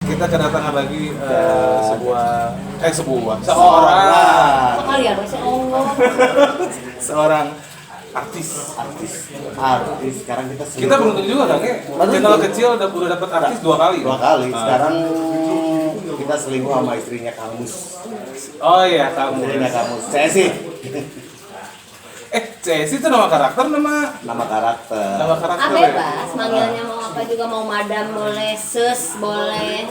kita kedatangan lagi seorang artis. Sekarang kita beruntung juga kan ya, channel kecil udah dapat artis dua kali. Sekarang kita selingkuh sama istrinya Kang Mus. Oh iya, kamu. Istrinya Kang Mus. Saya sih. Cesi itu nama karakter. Nama karakter. Bebas, manggilnya mau apa juga, mau madam boleh, sus boleh,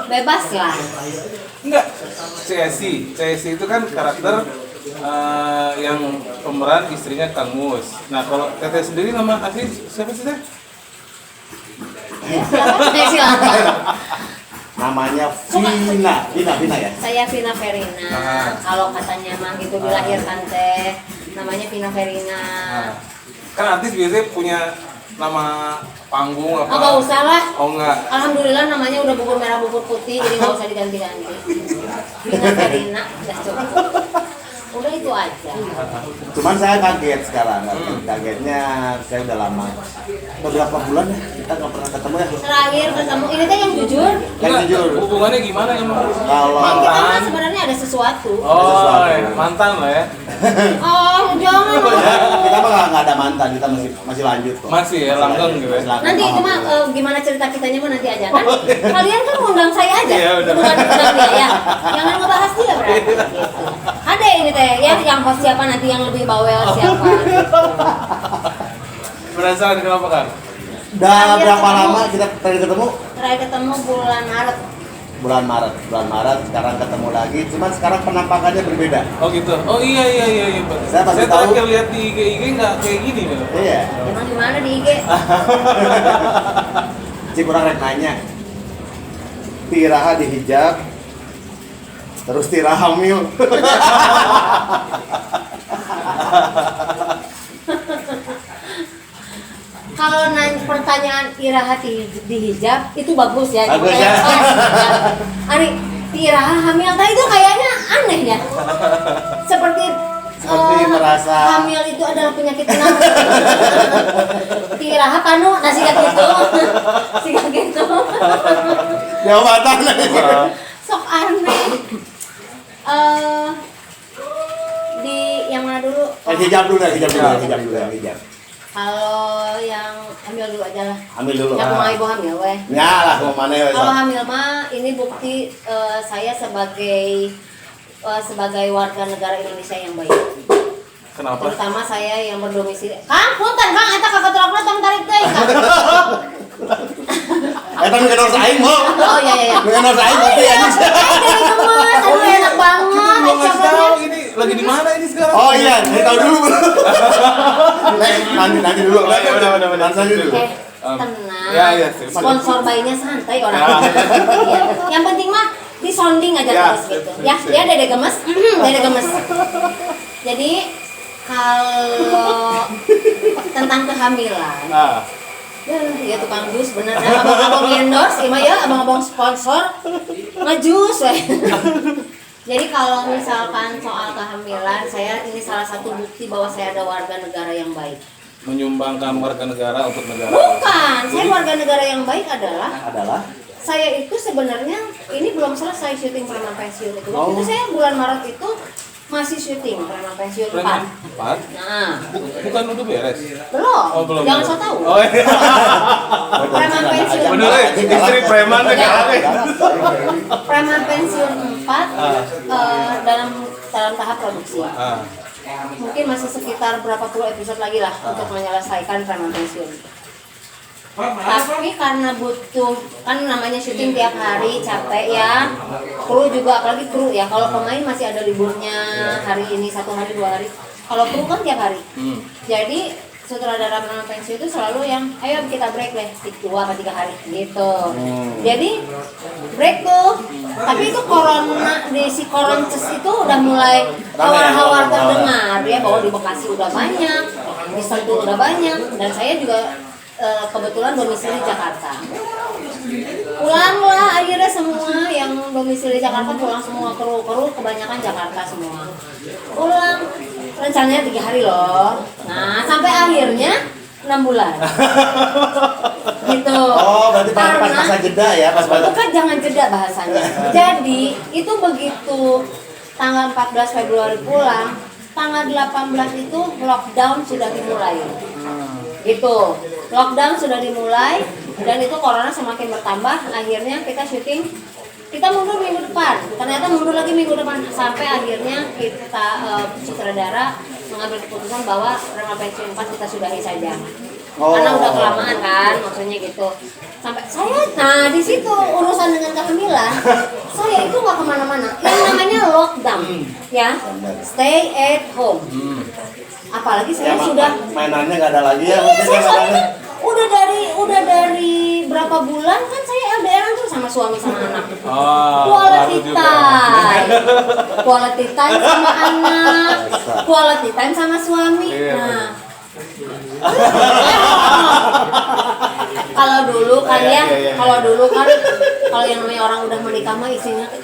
bebas lah. Enggak, Cesi itu kan karakter yang pemeran istrinya Kang Mus. Nah kalau Teteh sendiri nama asli siapa sih Teh? Silakan. Namanya Vina ya? Saya Vina Verina. Kalau katanya mah gitu dilahirkan teh, namanya Vina Verina. Kan artis biasanya punya nama panggung apa? Oh nggak usah lah. Oh enggak. Alhamdulillah namanya udah bubur merah bubur putih, jadi nggak usah diganti-ganti. Vina Verina udah cukup. Udah itu aja. Cuman saya kaget sekarang. Kagetnya saya udah lama. Beberapa bulan ya kita nggak pernah ketemu ya. Terakhir ketemu ini teh yang jujur. Yang jujur. Hubungannya gimana emang? Kalau Kita kan sebenarnya ada sesuatu. Oh, mantan lah ya. Oh jangan. Kita mah nggak ada mantan, kita masih lanjut kok. Masih ya, langgeng gitu ya. Nanti itu mah gimana cerita kitanya mah nanti aja kan. Kalian kan ngundang saya aja. Iya, udah. Bukan undang dia ya. Jangan ngebahas dia berarti. Gitu. Ada ini teh ya, yang host siapa nanti, yang lebih bawel siapa. Penasaran kenapa kan? Udah berapa lama kita terakhir ketemu? Terakhir ketemu bulan Maret. Bulan Maret sekarang ketemu lagi, cuman sekarang penampakannya berbeda. Oh gitu. Oh iya. Saya pasti tahu. terakhir lihat di IG nggak kayak gini loh. Iya. Emang gimana di IG? Cikurang rek nanya. Tiraha dihijab, terus Tira hamil. Kalau nanya pertanyaan Iraha dihijab itu bagus ya. Bagus ya. Ari Iraha hamil tadi itu kayaknya aneh ya. Seperti merasa hamil itu adalah penyakit kenapa? Iraha kanu nasi gitu. Siga gitu. jawatan. Sok aneh. Di yang mana dulu? Hijab dulu. Kalau yang hamil dulu aja lah. Hamil dulu. Yang mau ibu hamil weh. Ya lah, mau mana weh. Kalau hamil mah ini bukti saya sebagai warga negara Indonesia yang baik. Kenapa? Terutama saya yang berdomisili. Kang, punten Kang, eta kakak tong tarik teh. Eta nu kenal saing mau. Oh iya. Nu kenal saing berarti anjing. Dari gemes, aduh enak banget. Belum ngasih tahu ini lagi di mana ini sekarang? Oh iya, saya tahu dulu. Nanti dulu. Udah. Nanti dulu. Tenang. Ya, sip. Sponsor bayinya santai orang. Iya. Yang penting mah disonding aja terus gitu. Ya, dia dede gemes. Jadi kalau tentang kehamilan, ya tukang jus bener. Abang-abang endorse, abang-abang sponsor ngejus weh. Jadi kalau misalkan soal kehamilan, saya ini salah satu bukti bahwa saya ada warga negara yang baik. Menyumbangkan warga negara untuk negara. Bukan, saya warga negara yang baik adalah saya itu sebenarnya ini belum selesai syuting Preman Pensiun itu. Waktu itu saya bulan Maret itu masih syuting Preman Pensiun 4. Nah, bukan udah beres. Belum. Oh, belum. Jangan so tahu. Oh iya. Preman Pensiun. Bener ya, istri preman negara. Preman Pensiun 4 dalam tahap produksi. Mungkin masih sekitar berapa puluh episode lagi lah untuk menyelesaikan Preman Pensiun. Tapi karena butuh, kan namanya syuting tiap hari capek ya, kru juga, apalagi kru ya, kalau pemain masih ada liburnya hari ini 1 hari 2 hari, kalau kru kan tiap hari. Jadi sutradara Preman Pensiun itu selalu yang ayo kita break deh 2 atau 3 hari gitu. Jadi break tuh, tapi itu corona di si Koronces itu udah mulai hawar-hawar terdengar ya, bahwa di Bekasi udah banyak, di Sentul udah banyak, dan saya juga kebetulan domisili Jakarta. Pulanglah akhirnya semua yang domisili Jakarta, pulang semua kru kebanyakan Jakarta semua. Pulang rencananya 3 hari loh. Nah sampai akhirnya 6 bulan. gitu. Oh, berarti pas Karena- masa jeda ya, pas bukan jangan jeda bahasanya. Jadi itu begitu tanggal 14 Februari pulang, tanggal 18 itu lockdown sudah dimulai. Itu lockdown sudah dimulai dan itu corona semakin bertambah. Akhirnya kita syuting, kita mundur minggu depan. Ternyata mundur lagi minggu depan sampai akhirnya kita sutradara mengambil keputusan bahwa Rema Pensiun 4 kita sudahi saja. Karena udah kelamaan kan, maksudnya gitu. Sampai saya, nah di situ urusan dengan kehamilan, saya itu nggak kemana-mana. Yang namanya lockdown, ya, stay at home. Apalagi saya sudah mainannya nggak ada lagi ya. iya, mungkin saya ya, soalnya mainannya. udah dari berapa bulan kan saya LDRan tuh sama suami sama anak. Oh, Quality baru juga. time, quality time sama anak, quality time sama suami. Iya, Nah, kalau dulu kan ya, kalau dulu kan kalau yang namanya orang udah menikah mah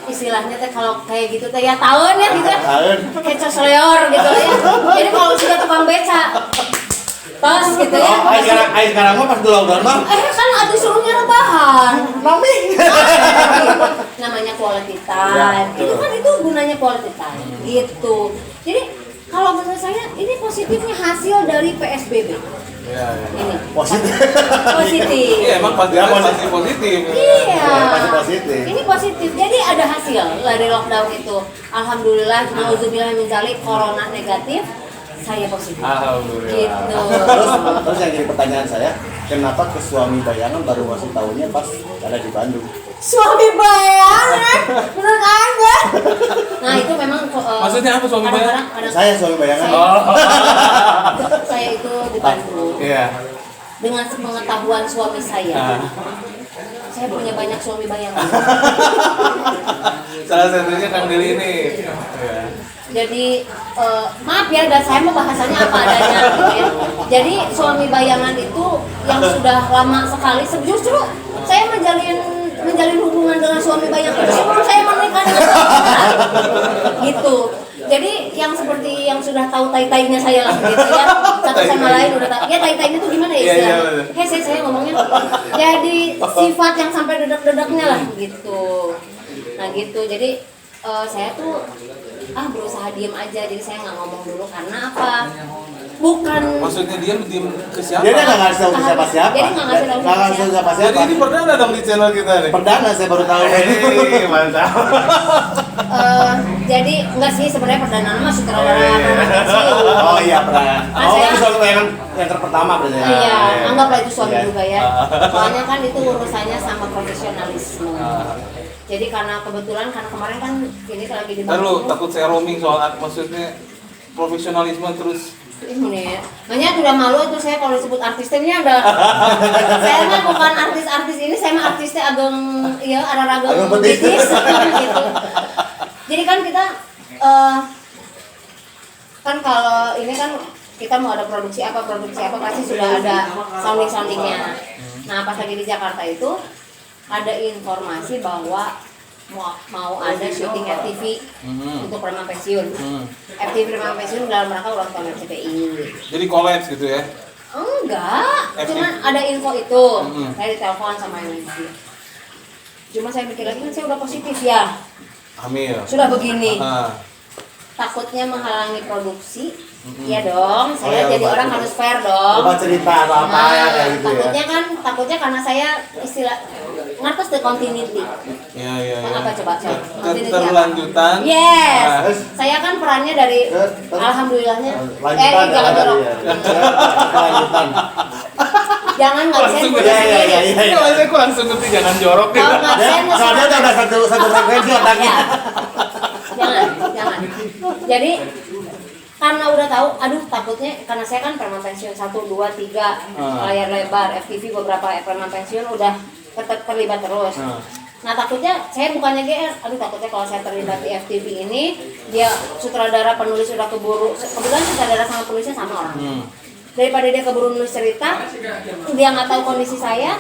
istilahnya teh kalau kayak gitu teh ya tahun ya gitu ya. Tahun. Kayak cosleor gitu ya. Jadi kalau sudah tukang beca tos gitu ya. Oh, ayo sekarang mah pas di lockdown mah. Kan ada suruhnya rebahan. Mami. Namanya quality time. Itu kan itu gunanya quality time. Gitu. Jadi kalau menurut saya ini positifnya hasil dari PSBB. Iya, iya. Ini Positif. positif. Iya, emang pasti Ya, pasti positif. Iya. Pasti positif. Ini positif. Jadi ada hasil dari lockdown itu. Alhamdulillah, nauzubillah min dzalik, corona negatif, saya positif. Alhamdulillah. Gitu. Terus yang jadi pertanyaan saya, kenapa ke suami bayangan baru masuk tahunya pas ada di Bandung? Suami bayangan, menurut Anda? Nah itu memang. Maksudnya apa suami bayangan? kadang-kadang Saya suami bayangan. saya itu di Bandung. Iya. Dengan sepengetahuan suami saya, saya punya banyak suami bayangan. Salah satunya Kang Deli ini. Iya. Jadi maaf ya, dan saya mau bahasanya apa adanya gitu ya. Jadi suami bayangan itu yang sudah lama sekali, justru saya menjalin hubungan dengan suami bayangan itu sebelum saya menikah dengan suami gitu. Jadi yang seperti yang sudah tahu tai-tainya saya lah gitu ya, satu sama lain udah tahu. Ya tai-tainya itu gimana ya Iya, iya, istilahnya? betul. Saya ngomongnya. Jadi sifat yang sampai dedek-dedeknya lah gitu. Nah gitu. Jadi saya tuh berusaha diem aja, jadi saya nggak ngomong dulu karena apa? Bukan. Maksudnya dia diem ke siapa? Dia nggak ngasih tahu ke siapa-siapa. Jadi nggak ngasih tahu Nggak ngasih tahu siapa-siapa. Jadi ini perdana dong di channel kita nih. Perdana saya baru tahu. Mantap. Jadi enggak sih sebenarnya perdana mah sutradara Rema Pensiun. Oh iya pernah. Nah, Oh saya- itu suami bayangan yang terpertama berarti ya. Iya, anggaplah itu suami Iya. juga ya. Soalnya kan itu urusannya sama profesionalisme. Jadi karena kebetulan karena kemarin kan ini lagi di Ntar lu Bandung. takut saya roaming soal maksudnya profesionalisme terus. Ini ya. Makanya udah malu tuh saya kalau disebut artisnya udah. Saya mah bukan artis-artis ini, saya mah artisnya ageng ya ada Ageng ragam petis. bisnis gitu. Jadi kan kita kan kalau ini kan kita mau ada produksi apa pasti sudah ada soundingnya. Nah pas lagi di Jakarta itu ada informasi bahwa mau ada syuting FTV untuk Rema Pensiun. FTV Rema Pensiun dalam rangka ulang tahun RCTI. Jadi kolaps gitu ya. Enggak, cuman ada info itu. Saya ditelepon sama yang itu. Cuma saya mikir lagi kan saya udah positif ya. Hamil. Sudah begini. Ah. Takutnya menghalangi produksi. Iya dong, Oh, saya ya, jadi lupa. orang harus fair dong. Coba cerita atau apa ya kayak gitu ya. Takutnya karena saya istilah ngertos the continuity. Iya, iya, iya. Apa coba? Continuity apa? Keterlanjutan. Yes. Ah. Saya kan perannya dari alhamdulillahnya. Lanjutan Jangan ya, jorok. ya. Lanjutan. Jangan nggak bisa Langsung punya ya, ya, sendiri. ya, ya. Iya, maksudnya aku langsung ngerti jangan jorok gitu. Kalau nggak Ya, saya mesti soalnya udah satu frekuensi otaknya. Ya. Jangan. Jadi karena udah tahu, aduh takutnya karena saya kan Rema Pensiun 1, 2, 3 layar lebar, FTV beberapa Rema Pensiun udah terlibat terus. Nah takutnya saya bukannya GR, aduh takutnya kalau saya terlibat di FTV ini dia sutradara penulis udah keburu, kebetulan sutradara sama penulisnya sama orang. Daripada dia keburu nulis cerita, dia nggak tahu kondisi saya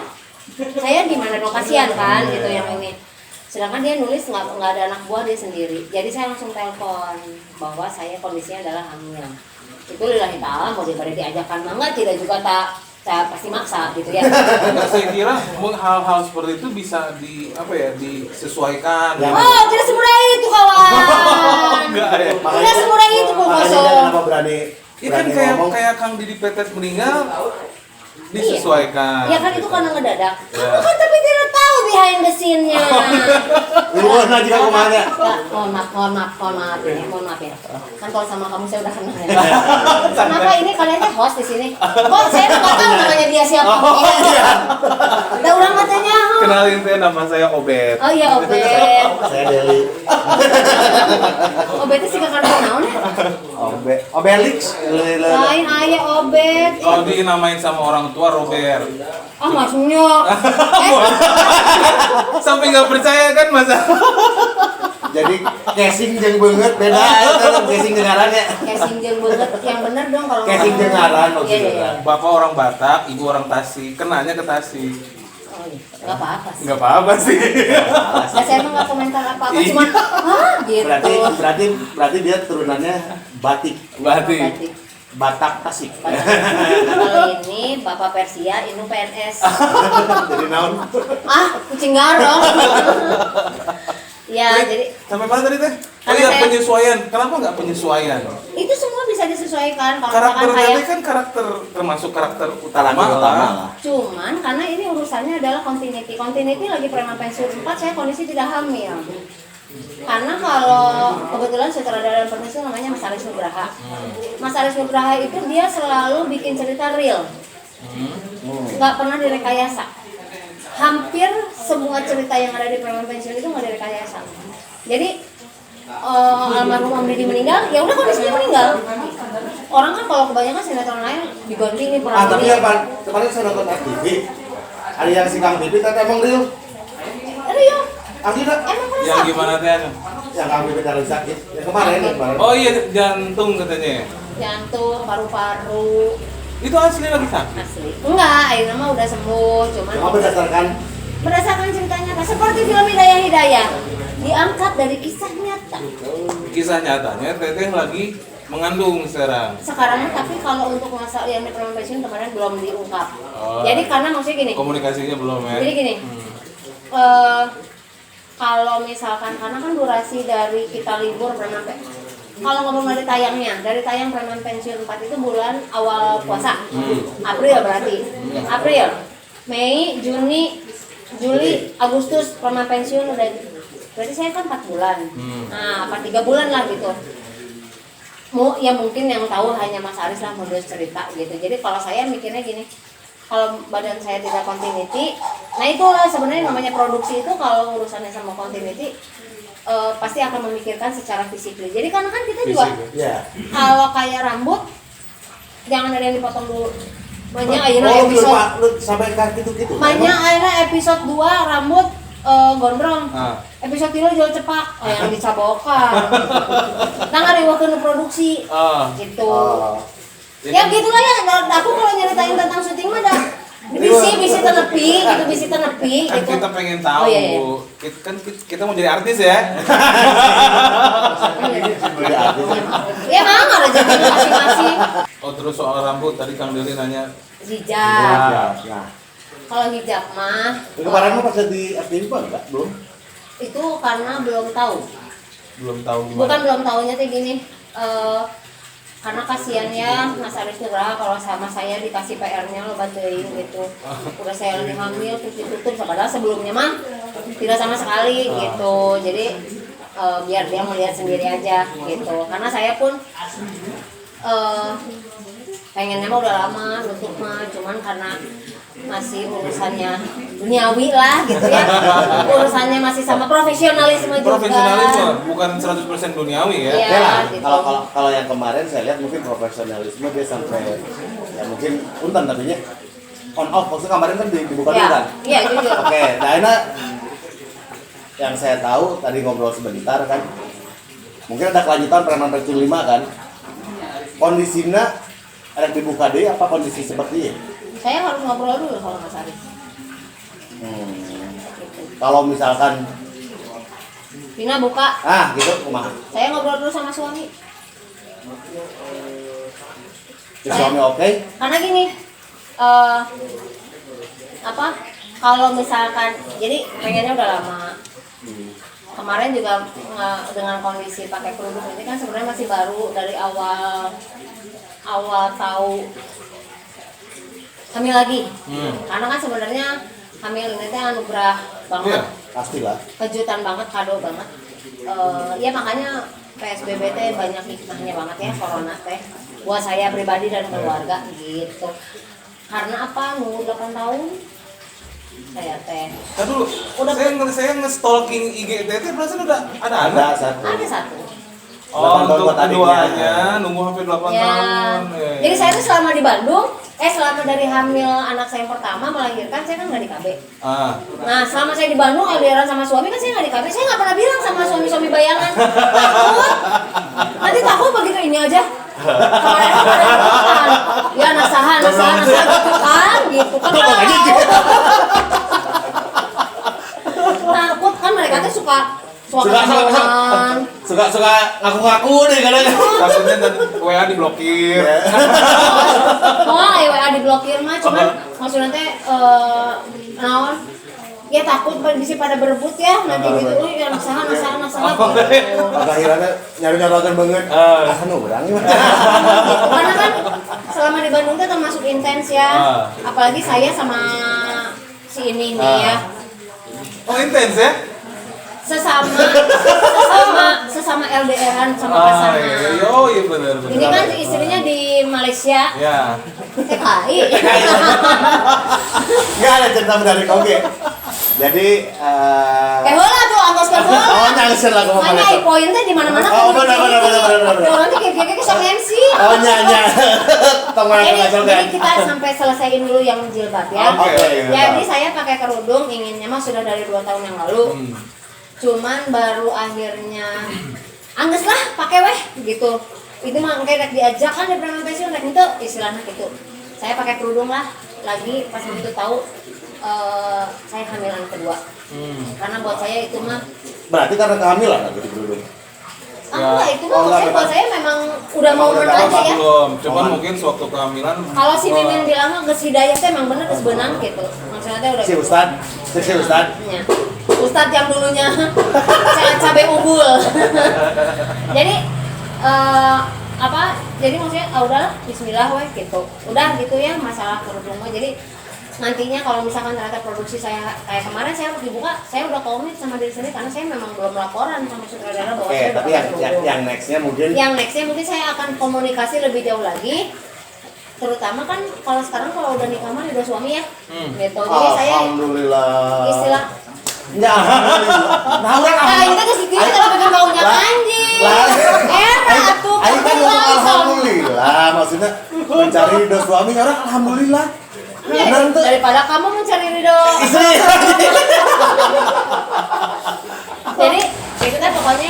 di mana dong, kasihan kan gitu yang ini. Sedangkan dia nulis nggak ada anak buah dia sendiri. Jadi saya langsung telepon bahwa saya kondisinya adalah hamil. Itu lillahi ta'ala mau daripada diajakan mangga tidak juga tak saya pasti maksa gitu ya. Enggak, saya kira hal-hal seperti itu bisa disesuaikan. Oh, tidak semudah itu kawan. Enggak ya. Tidak semudah itu Makanya dia Kokoso. kenapa berani Iya kan kayak Kang Didi Petet meninggal disesuaikan. Iya kan itu karena ngedadak. Ya. Kamu kan tapi tidak tahu behind the scene-nya. Luar aja kamu mana? Mohon maaf ya. Kan kalau sama kamu saya udah kenal ya. Kenapa ini kalian teh host di sini? Kok saya nggak tahu namanya dia siapa? Ada orang katanya. Kenalin teh, nama saya Obet. Oh iya Obet. Saya Deli. Obet itu sih kakak naon ya? Obelix. Lain aya Obet. Kalau dinamain sama orang tua Robert. Ah maksudnya. Sampai nggak percaya kan masa? Jadi casing jeung beungeut beda eta casing jeung ngarannya. Casing jeung banget yang bener dong kalau Casing jeung ngaran Iya, iya. Bapak orang Batak, ibu orang Tasik, kenanya ke Tasik. Oh, iya. Nggak apa-apa sih. Nggak apa-apa sih. Ya, saya emang nggak komentar apa-apa, cuman gitu. Berarti dia turunannya Batik. Batik. Batik. Batak Tasik. Kalau ini Bapak Persia, ini PNS. Jadi naon? Kucing garong. Ya, jadi Sampai mana tadi teh? Oh Karena iya, saya- penyesuaian. Kenapa nggak penyesuaian? itu semua bisa disesuaikan kalau Karakter misalkan kayak tadi kan karakter termasuk karakter utama Utama lah. lah. cuman karena ini urusannya adalah continuity. Continuity lagi preman pensiun 4, saya kondisi tidak hamil. Karena kalau kebetulan sutradara dan penulis itu namanya Mas Aris Nugraha. Mas Aris Nugraha itu dia selalu bikin cerita real, nggak pernah direkayasa. Hampir semua cerita yang ada di preman pensiun itu nggak direkayasa. Jadi almarhum Om Didi meninggal, ya udah kondisinya meninggal. Orang kan kalau kebanyakan sinetron lain diganti nih peran Tapi ini. apa? Kemarin saya nonton FTV. Ada yang si Kang Pipit ternyata emang real. Real, Akhirnya emang Yang rusak. gimana teh? yang Kang Pipit harus sakit. Yang kemarin. Oh iya, jantung katanya. Jantung, paru-paru, Itu asli lagi sakit. asli. Enggak, akhirnya mah udah sembuh, cuman Cuma berdasarkan berdasarkan cerita nyata seperti film Hidayah diangkat dari kisah nyata. Kisah nyatanya teteh lagi mengandung sekarang. Sekarang tapi kalau untuk masalah yang di preman pensiun kemarin belum diungkap. Oh. Jadi karena maksudnya gini. Komunikasinya belum ya. Jadi gini. Kalau misalkan karena kan durasi dari kita libur preman kalau ngomong dari tayangnya, dari tayang preman pensiun 4 itu bulan awal puasa. April berarti. April, Mei, Juni, Juli, Agustus preman pensiun udah. Berarti saya kan 4 bulan. Nah, 3 bulan lah gitu. Ya mungkin yang tahu hanya Mas Aris lah modus cerita gitu. Jadi kalau saya mikirnya gini, kalau badan saya tidak continuity, nah itulah sebenarnya namanya produksi itu kalau urusannya sama continuity pasti akan memikirkan secara fisik. Jadi karena kan kita juga ya. kalau kayak rambut jangan ada yang dipotong dulu. Banyak akhirnya episode lu sampai kan gitu-gitu. banyak akhirnya episode 2 rambut gondrong. Episode 3 jual cepak, yang dicabokan. Nah ngariwakeun produksi gitu. Ya gitulah ya, aku kalau nyeritain tentang syuting mah dah bisi tenepi gitu. Kan kita pengen tahu. Oh, iya. Kita mau jadi artis ya. Ya emang ada jadi masing-masing. Oh terus soal rambut tadi Kang Deli nanya. Hijab. Nah, Kalau hijab mah kemarin lu pas di FTV enggak? Belum. itu karena belum tahu. Belum tahu gimana. Bukan belum tahunya tuh gini. Karena kasihannya Mas Aris Nugraha kalau sama saya dikasih PR-nya lo bantuin gitu. Udah saya lagi hamil terus ditutup, padahal sebelumnya mah tidak sama sekali gitu. Jadi biar dia melihat sendiri aja gitu. Karena saya pun pengennya mah udah lama nutup mah, cuman karena masih urusannya duniawi lah gitu ya. Urusannya masih sama profesionalisme juga. Profesionalisme bukan 100% duniawi ya. Iya. Ya lah, gitu. kalau yang kemarin saya lihat mungkin profesionalisme dia sampai ya mungkin punten tadinya on off maksudnya kemarin kan dibuka dulu kan. Iya, jujur. Oke, nah ini yang saya tahu tadi ngobrol sebentar kan. Mungkin ada kelanjutan preman pensiun 5 kan. Kondisinya ada dibuka deh apa kondisi seperti ini? Saya harus ngobrol dulu sama Mas Aris. Kalau misalkan Vina buka, gitu kumaha? saya ngobrol dulu sama suami. Si suami oke? Karena gini, apa kalau misalkan jadi pengennya udah lama. Kemarin juga dengan kondisi pakai kerudung ini kan sebenarnya masih baru dari awal tahu hamil lagi. Karena kan sebenarnya hamil ini teh anugerah banget. Iya. Pastilah. Kejutan banget, kado banget. Ya makanya PSBB teh banyak hikmahnya banget ya, corona teh. Buat saya pribadi dan keluarga gitu. Karena apa? Nunggu 8 tahun saya teh. Nah dulu, saya nge-stalking IG teh perasaan udah ada anak. Ada satu. Oh, 8 tahun untuk buat adiknya. keduanya nunggu sampai 8 Ya. tahun. Ya. Jadi saya tuh selama di Bandung, selama dari hamil anak saya yang pertama melahirkan saya kan nggak di KB. Nah selama saya di Bandung LDRan sama suami kan saya nggak di KB. Saya nggak pernah bilang sama suami bayangan. Takut. Nanti takut begitu ini aja. Kemarin kan ya nasaha gitu kan takut kan mereka tuh suka ngaku-ngaku deh kadang. Takutnya WA diblokir. WA diblokir mah cuman maksudnya teh naon ya takut bisa pada berebut ya nanti gitu ya nasaha gitu. Akhirnya nyari-nyari banget. Anu urang Karena kan selama di Bandung tuh termasuk intens ya. Apalagi saya sama si ini nih ya. Oh intens ya? Sesama LDRan sama pasangan. Iya benar. Ini kan istrinya di Malaysia. Ya. TKI. Enggak ada cerita menarik. Oke. Jadi Heula tuh angkoskan heula. Oh, nyangsen lah kamu Makanya poinnya di mana-mana Oh, benar. Nanti kayak sok MC. Oh, nya. Jadi kita sampai selesaiin dulu yang jilbab ya. Oke. Jadi saya pakai kerudung inginnya mah sudah dari 2 tahun yang lalu. Cuman baru akhirnya angges lah pakai weh gitu. Itu mah kayak diajak kan di preman pensiun rek itu istilahnya gitu. Saya pakai kerudung lah lagi pas begitu tahu saya hamil anak kedua. Karena buat saya itu mah berarti karena kehamilan gitu kerudung. enggak, itu mah maksudnya buat saya memang udah mau aja ya. Belum, cuman mungkin sewaktu kehamilan. Kalau si Mimin bilang mah geus hidayah teh emang bener geus beunang gitu. Maksudnya teh udah Si gitu. Ustad. Ya. Ustadz yang dulunya cabai unggul. Jadi jadi maksudnya udahlah bismillah weh gitu. Udah gitu ya masalah kerudung mah. Jadi nantinya kalau misalkan ternyata produksi saya kayak kemarin saya harus dibuka, saya udah komit sama diri sendiri karena saya memang belum laporan sama sutradara bahwa saya tapi yang nextnya mungkin saya akan komunikasi lebih jauh lagi, terutama kan kalau sekarang kalau udah nikah mah udah suami ya gitu. Jadi saya istilah ya alhamdulillah kita ke situ kalau bikin baunya anjing atuh ayo kan ngomong alhamdulillah maksudnya mencari ridho suami orang alhamdulillah. Daripada kamu mencari ridho istri. Jadi itu kan pokoknya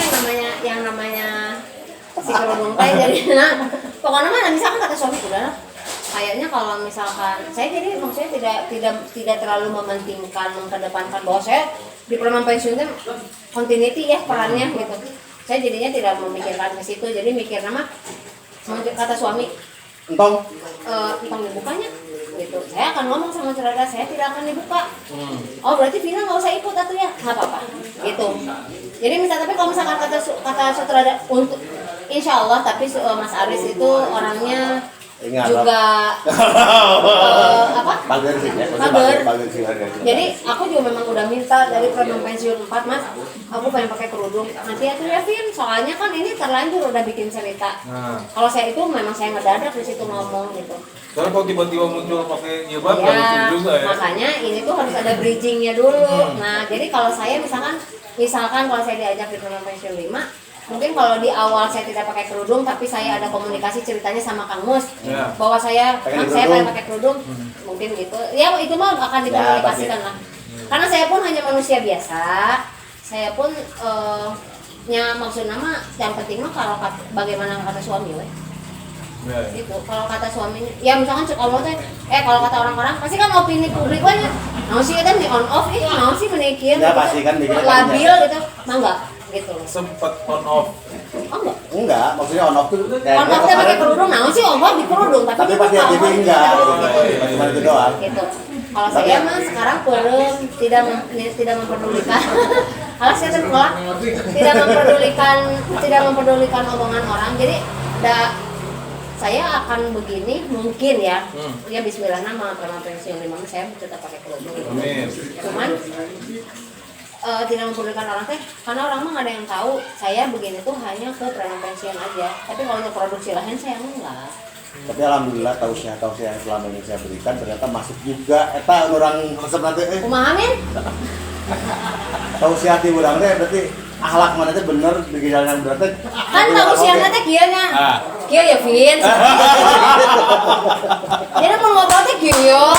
yang namanya si kerudung teh jadi pokoknya mah misalkan kata suami udah kayaknya kalau misalkan saya jadi maksudnya tidak terlalu mementingkan mengedepankan bahwa saya di preman pensiun teh continuity ya perannya gitu. Saya jadinya tidak memikirkan ke situ, jadi mikir nama kata suami entong dibukanya gitu. Saya akan ngomong sama saudara saya tidak akan dibuka. Oh berarti Vina nggak usah ikut atau ya nggak apa-apa gitu. Jadi tapi kalau misalkan kata sutradara untuk insya Allah tapi Mas Aris itu orangnya juga bager sih ya. Jadi aku juga memang udah minta dari preman pensiun 4 Mas, aku pengen pakai kerudung. Nanti ya tuh ya Vin, soalnya kan ini terlanjur udah bikin cerita. Kalau saya itu memang saya ngedadak di situ ngomong gitu. Soalnya kalau tiba-tiba muncul pakai jilbab ya, lucu juga ya. Makanya ini tuh harus ada bridgingnya dulu. Nah jadi kalau saya misalkan kalau saya diajak di preman pensiun 5 mungkin kalau di awal saya tidak pakai kerudung tapi saya ada komunikasi ceritanya sama Kang Mus bahwa saya pengen pakai kerudung mungkin gitu ya itu mah akan dikomunikasikan lah karena saya pun hanya manusia biasa saya pun maksud nama yang penting mah kalau bagaimana kata suami weh itu kalau kata suaminya ya misalkan cek Allah teh kalau kata orang-orang pasti kan opini publik banyak mau sih kan di on off mau sih menikir ya pasti kan labil gitu mah enggak gitu sempat on off enggak Enggak, maksudnya on off tuh On off teh pakai kerudung, naon sih on off di kerudung, tapi di pas di muka, TV on off di enggak, kerudung, cuma itu doang. gitu. Kalau saya mah sekarang belum tidak memperdulikan. Kalau saya sekolah tidak memperdulikan omongan orang. Jadi saya akan begini mungkin ya. Ya bismillah nama karena pensiun 5 saya tetap pakai kerudung. Amin. Cuman tidak memperdulikan orang teh karena orang mah nggak ada yang tahu saya begini tuh hanya ke preman pensiun aja. Tapi kalau untuk produksi lain saya mah enggak. Tapi alhamdulillah tausiah yang selama ini saya berikan ternyata masuk juga. Eta orang resep nanti Kumaha Min? tausiah ti urang teh berarti akhlak mana teh bener di jalan yang bener teh. Kan tausiahna teh kieu nya. Kieu ya Vin. Jadi mau ngobrol teh kieu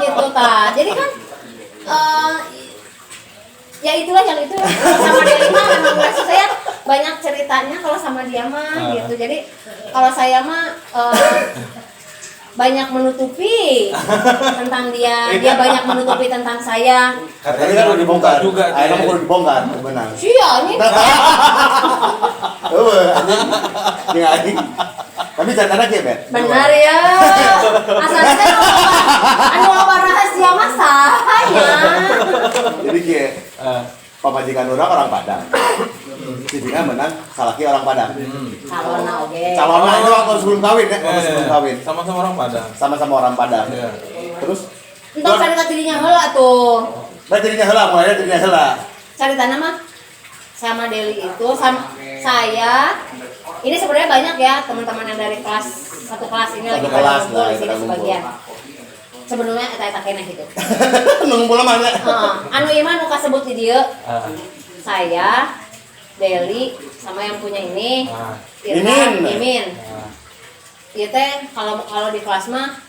gitu ta. Jadi kan ya itulah yang itu sama dia mah memang maksud saya banyak ceritanya kalau sama dia mah gitu. Jadi kalau saya mah banyak menutupi tentang dia banyak menutupi tentang saya. Katanya kan udah dibongkar juga. Akhirnya mau dibongkar, benar. Sia ini. Ini anjing. Tapi catatan aja, Bet. Benar ya. Asalnya anu loba rahasia mah saya. Jadi kayak pamajikan orang Padang. Sidina menang salaki orang Padang. Calona oke. Calona itu waktu sebelum kawin ya, waktu sebelum kawin. Sama-sama orang Padang. Sama-sama orang Padang. Iya. Terus Entar cari dirinya heula tuh. dirinya heula, mulainya dirinya heula. Cari tanah mah sama Deli itu sama saya. Ini sebenarnya banyak ya teman-teman yang dari satu kelas ini lagi pada kelas, ngumpul di lagi sini pada ngumpul. sebagian. Sebenarnya eta keneh gitu. Ngumpul mana? Anu ieu mah nu kasebut di dieu. Saya, Deli sama yang punya ini. Mimin. Ieu teh kalau di kelas mah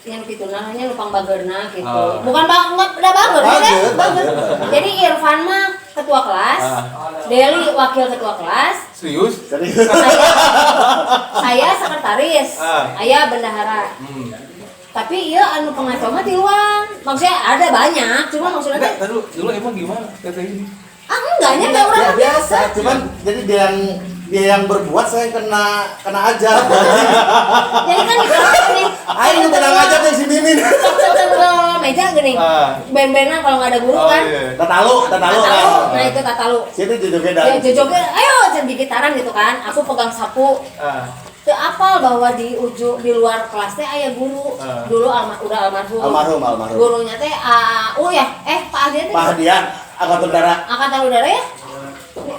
yang gitu hanya lupang bagerna gitu. Bukan enggak udah bager, bager. Jadi Irfan mah ketua kelas, Deli wakil ketua kelas, Serius? saya sekretaris, Ayah bendahara. Tapi iya anu pengaco mah di luar. Maksudnya ada banyak, cuma maksudnya teh Dulu emang gimana teteh ini? enggaknya kayak orang biasa. Cuman jadi dia yang berbuat saya kena aja. Jadi kan di kelas ini, Ayo tenang aja deh si Mimin. ke meja gini. Ben-benan kalau nggak ada guru kan. Tatalu kan. Nah itu tatalu. Situ joget Ya joget, ayo jadi gitaran gitu kan. Aku pegang sapu. Teu apal bahwa di luar kelas teh aya guru. Dulu udah almarhum. Almarhum. Gurunya teh Pak Adian teh. Pak Hadian, Angkatan udara ya.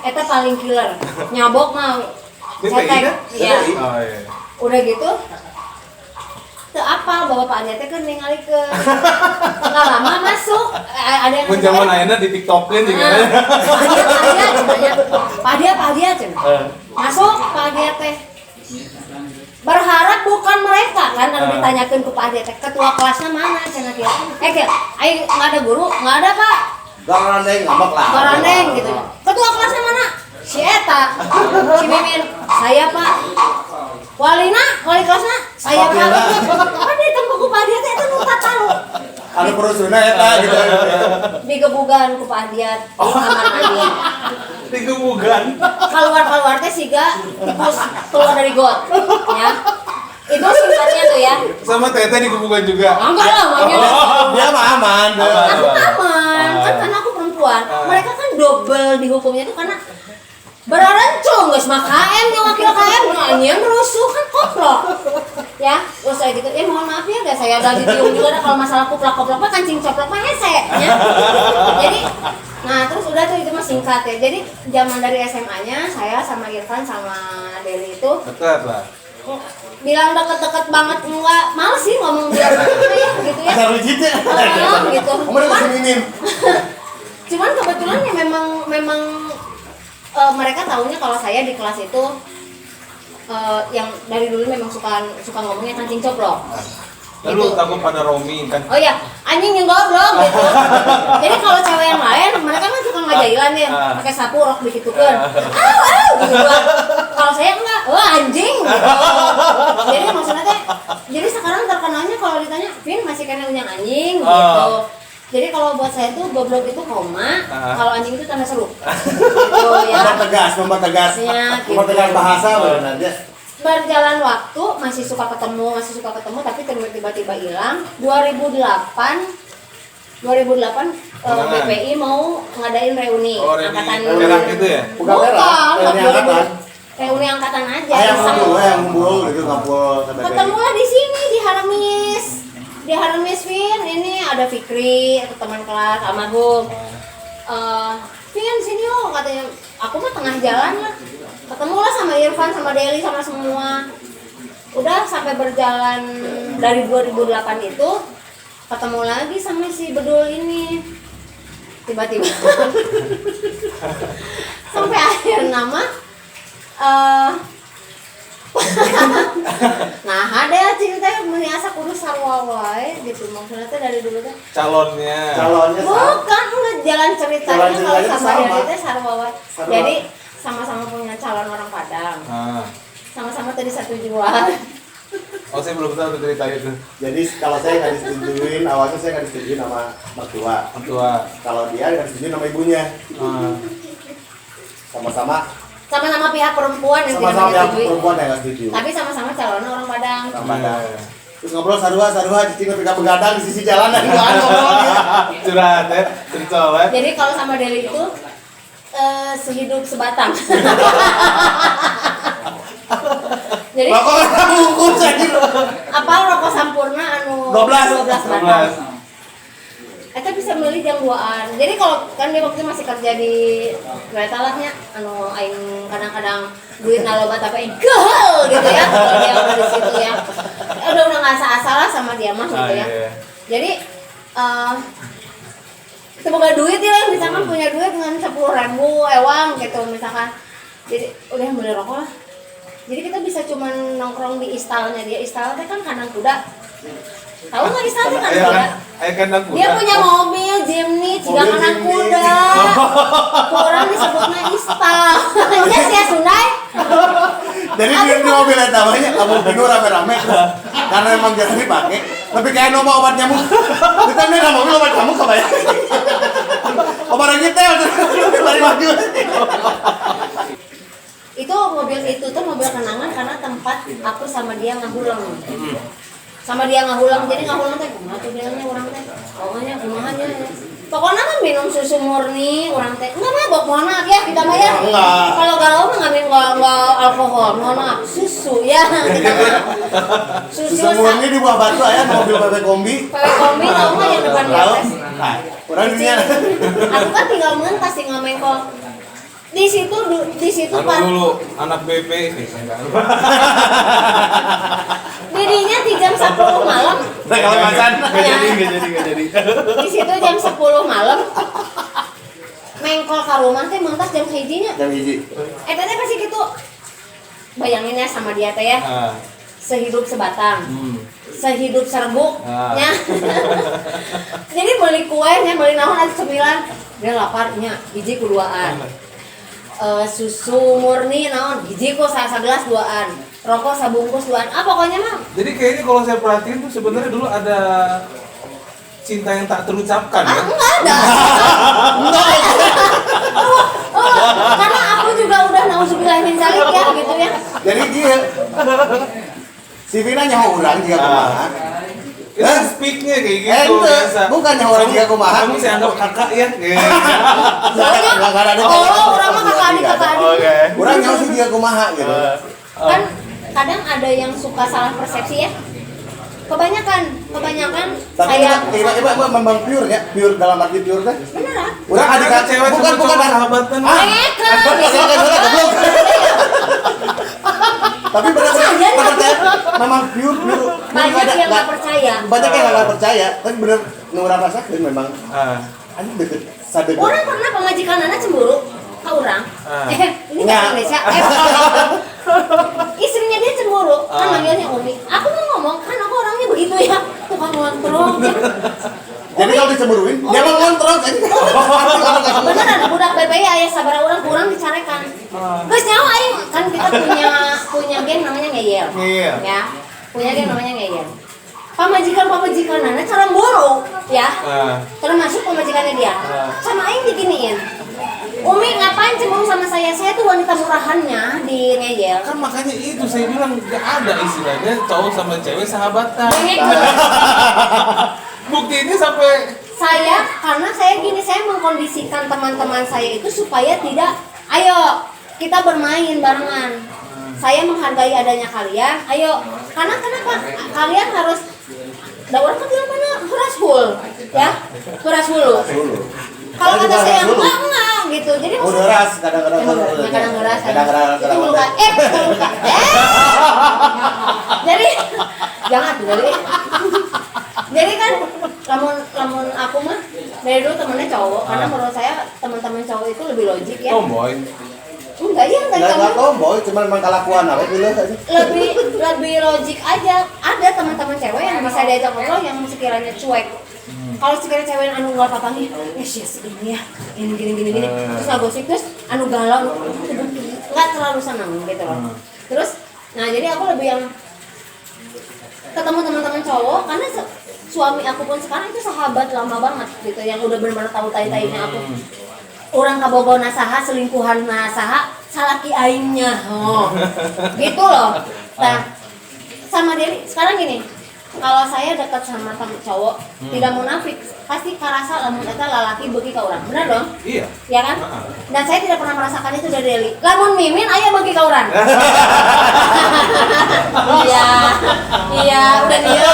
Eta paling killer. Nyabok mah cetek. Iya. Oh iya. Udah gitu teu apal bahwa Pak Adian teh kan ningali ke nggak lama masuk. Ada yang Zaman ayeuna di TikTok-in juga. Pak Dia cenah. Masuk Pak Dia teh. Berharap bukan mereka kan anu ditanyakeun ku Pak Dia teh ketua kelasnya mana cenah kieu. Aing enggak ada guru, enggak ada Pak. Garandeng ngambek lah. Garandeng gitu. Ketua kelasnya mana? Si Eta. Si Mimin. Saya Pak. Wali kelasnya saya Pak. Kan ditembok ku Pak Dia teh eta nu tatalu. Anu perusuna eta gitu. Digebugan ku Pak Dia di kamar mandi. Digebugan. Keluar teh siga tikus keluar dari got ya. Itu singkatnya tuh ya. Sama teteh digebugan juga. Enggak lah, makanya Dia mah aman. aku aman kan karena aku perempuan. Mereka kan double dihukumnya tuh karena berencung guys, mah KM yang wakil KM nyanyian rusuh kan koplok ya. Terus saya gitu, mohon maaf ya guys, saya lagi ditium juga kalau masalah koplok mah kancing coplok mah hese ya. Jadi nah terus udah tuh itu mah singkat ya. Jadi zaman dari SMA-nya saya sama Irfan sama Deli itu Dekat lah. bilang deket-deket banget enggak, males sih ngomong bilang ya gitu ya. Asal legit ya. Gitu. Kamu udah si Mimin. Cuman kebetulan ya memang mereka tahunya kalau saya di kelas itu yang dari dulu memang suka ngomongnya kancing coplok. Lalu takut pada Romi kan. Oh ya, anjing yang goblok gitu. Jadi kalau cewek yang lain, mereka kan suka ngajailan ya, pakai sapu rok dikitukeun. Gitu doang. Kalau saya enggak, anjing gitu. Jadi maksudnya teh, jadi sekarang terkenalnya kalau ditanya, "Vin masih kena unyang anjing?" gitu. Jadi kalau buat saya tuh goblok itu koma, kalau anjing itu tanda seru. Gitu ya. Mempertegas Ya, gitu. bahasa benar aja. Berjalan waktu masih suka ketemu, tapi tiba-tiba hilang. 2008 BPI mau ngadain reuni angkatan. Perak itu ya? Bukan perak, reuni angkatan aja. Yang ngumpul gitu, ngumpul sampai ketemulah di sini di Haramis Vin, ini ada Fikri atau teman kelas almarhum. Vin sini yuk katanya, aku mah tengah jalan lah. Ketemulah sama Irfan, sama Deli, sama semua. Udah sampai berjalan dari 2008 itu ketemu lagi sama si Bedul ini. Tiba-tiba sampai akhir nama nah ada cinta meni asa kudu sarua wae gitu maksudnya teh dari dulu teh calonnya bukan udah jalan ceritanya kalau sama dia teh sarua wae Sarua. jadi sama-sama punya calon orang Padang sama-sama tadi satu tujuan. Oh saya belum tahu cerita itu. Jadi kalau saya nggak disetujuin, awalnya saya nggak disetujuin sama mertua. Kalau dia nggak disetujuin sama ibunya. Sama-sama Pihak perempuan yang tidak pihak menyetujui. perempuan yang nggak setuju. Tapi sama-sama calon orang Padang. Terus ngobrol sarua cicing pegang begadang di sisi jalan dan ngobrol gitu. Curhat ya, cerita lah. Jadi kalau sama Deli itu sehidup sebatang. Jadi Rokok bungkus aja. apa rokok sampurna anu 12 batang. Eta bisa beli jam 2-an. Jadi kalau kan dia waktu itu masih kerja di kereta lahnya anu aing kadang-kadang duit naloba tapi aing gehel gitu ya. Kalau dia udah di situ ya. Udah enggak asal-asalah sama dia mah gitu ya. Iya. Jadi semoga duit ya misalkan punya duit dengan 10.000 ewang gitu misalkan. Jadi udah beli rokok lah. Jadi kita bisa cuman nongkrong di istalnya dia. Istalnya kan kandang kuda. Tahu nggak istalnya kandang kuda? Kandang kuda. Dia punya mobil Jimny, ciga kandang kuda. Orang disebutnya istal. Iya sih ya Sundai. Jadi di mobil yang namanya kamu bingung rame-rame karena emang jarang dipakai. Tapi kayak nomor obat nyamuk. Kita nih nama mobil obat nyamuk kebayang. Obat ngitel balik maju. Mobil itu tuh mobil kenangan karena tempat aku sama dia ngahulang. Jadi ngahulang teh kumaha tuh bilangnya urang teh. Pokoknya kumaha nya. Pokoknya kan minum susu murni urang teh. Enggak mah bok mana ya kita mah ya. Kalau galau mah enggak alkohol, mana susu ya. Susu murni di buah batu aya mobil PW Kombi. PW Kombi tahu mah yang depan atas. Nah, urang dunia. Aku kan tinggal mentas tinggal mengkol. Di situ kan dulu anak BP dirinya di jam 10 malam. Kalau macan Enggak jadi. Di situ jam 10 malam. Mengkol ka rumah teh mentas jam 1 nya. Jam 1. Eta teh pasti gitu. Bayangin ya sama dia teh ya. Sehidup sebatang. Sehidup serbuk nya. Jadi beli kue nya, beli naon atuh 9. Dia lapar nya, hiji kuduaan. Susu murni naon hiji kok sagelas 2an, rokok sabungkus 2an. Pokoknya mah. Jadi kayaknya kalau saya perhatiin tuh sebenarnya dulu ada cinta yang tak terucapkan ya. Enggak ada. Karena aku juga udah nauzubillah min zalik ya gitu ya. Jadi dia si Vina nyaho urang juga kumaha. Itu speak-nya kayak gitu biasa. Bukan nyaho urang juga kumaha. Kamu saya anggap kakak ya. Soalnya orang mah kakak adik. Oke. Urang nyaho si dia kumaha gitu. Kan kadang ada yang suka salah persepsi ya. Kebanyakan Tapi saya tiba-tiba memang pure ya, pure dalam arti pure teh. beneran. Urang adik cewek bukan sahabatan. Tapi benar-benar memang pure. Banyak yang nggak percaya. Banyak yang nggak percaya, tapi bener nurang rasakeun memang. Anjing deket sadege. Orang pernah pemajikan anak cemburu ke orang. Ini bahasa Indonesia. Istrinya dia cemburu, kan manggilnya Umi. Aku mau ngomong, kan aku orangnya begitu ya, tukang ngontrol. Jadi kalau dicemburuin, dia mau ngontrol kan? Beneran, budak BPI aya sabaraha urang kurang dicarekan. Geus nyawa aing, kan kita punya geng namanya ngeyel. Ngeyel. Ya. Punya geng namanya ngeyel. pamajikan cara borok ya. Ah. Termasuk pemajikannya dia. Sama aing diginiin. Umi ngapain cemburu sama saya? Saya tuh wanita murahannya di ngeyel. Kan makanya itu saya bilang gak ada istilahnya cowok sama cewek sahabatan. Bengek. Bukti ini sampai Karena saya gini, saya mengkondisikan teman-teman saya itu supaya tidak, ayo kita bermain barengan. Saya menghargai adanya kalian, ayo. Karena kenapa? Kalian harus, orang kan bilang mana? Hurasul, ya? Hurasul. Kalau kata saya enggak gitu. Jadi maksudnya Deras kadang-kadang itu luka. Luka. Jadi jangan tuh jadi kan lamun aku mah dari dulu temennya cowok karena menurut saya teman-teman cowok itu lebih logik ya. tomboy. Enggak ya, enggak tomboy, cuma memang kelakuan apa dulu aja. Lebih logik aja. Ada teman-teman cewek yang bisa diajak ngobrol yang sekiranya cuek. Kalau sekiranya cewek anu nggak apa-apanya, yes ini ya, ini gini. Terus agosip terus anu galau, nggak terlalu senang gitu loh. Terus, nah jadi aku lebih yang ketemu teman-teman cowok karena suami aku pun sekarang itu sahabat lama banget gitu yang udah benar-benar tahu tai-tainya aku. Orang kabogo nasaha selingkuhan nasaha salaki aingnya. Gitu loh. Nah, sama Deli sekarang gini. Kalau saya dekat sama temen cowok, tidak munafik, pasti karasa lamun eta lalaki beuki ka urang. Benar dong? Iya. Ya kan? Dan saya tidak pernah merasakan itu dari Deli. Lamun mimin aya beuki ka urang. Iya, udah dia.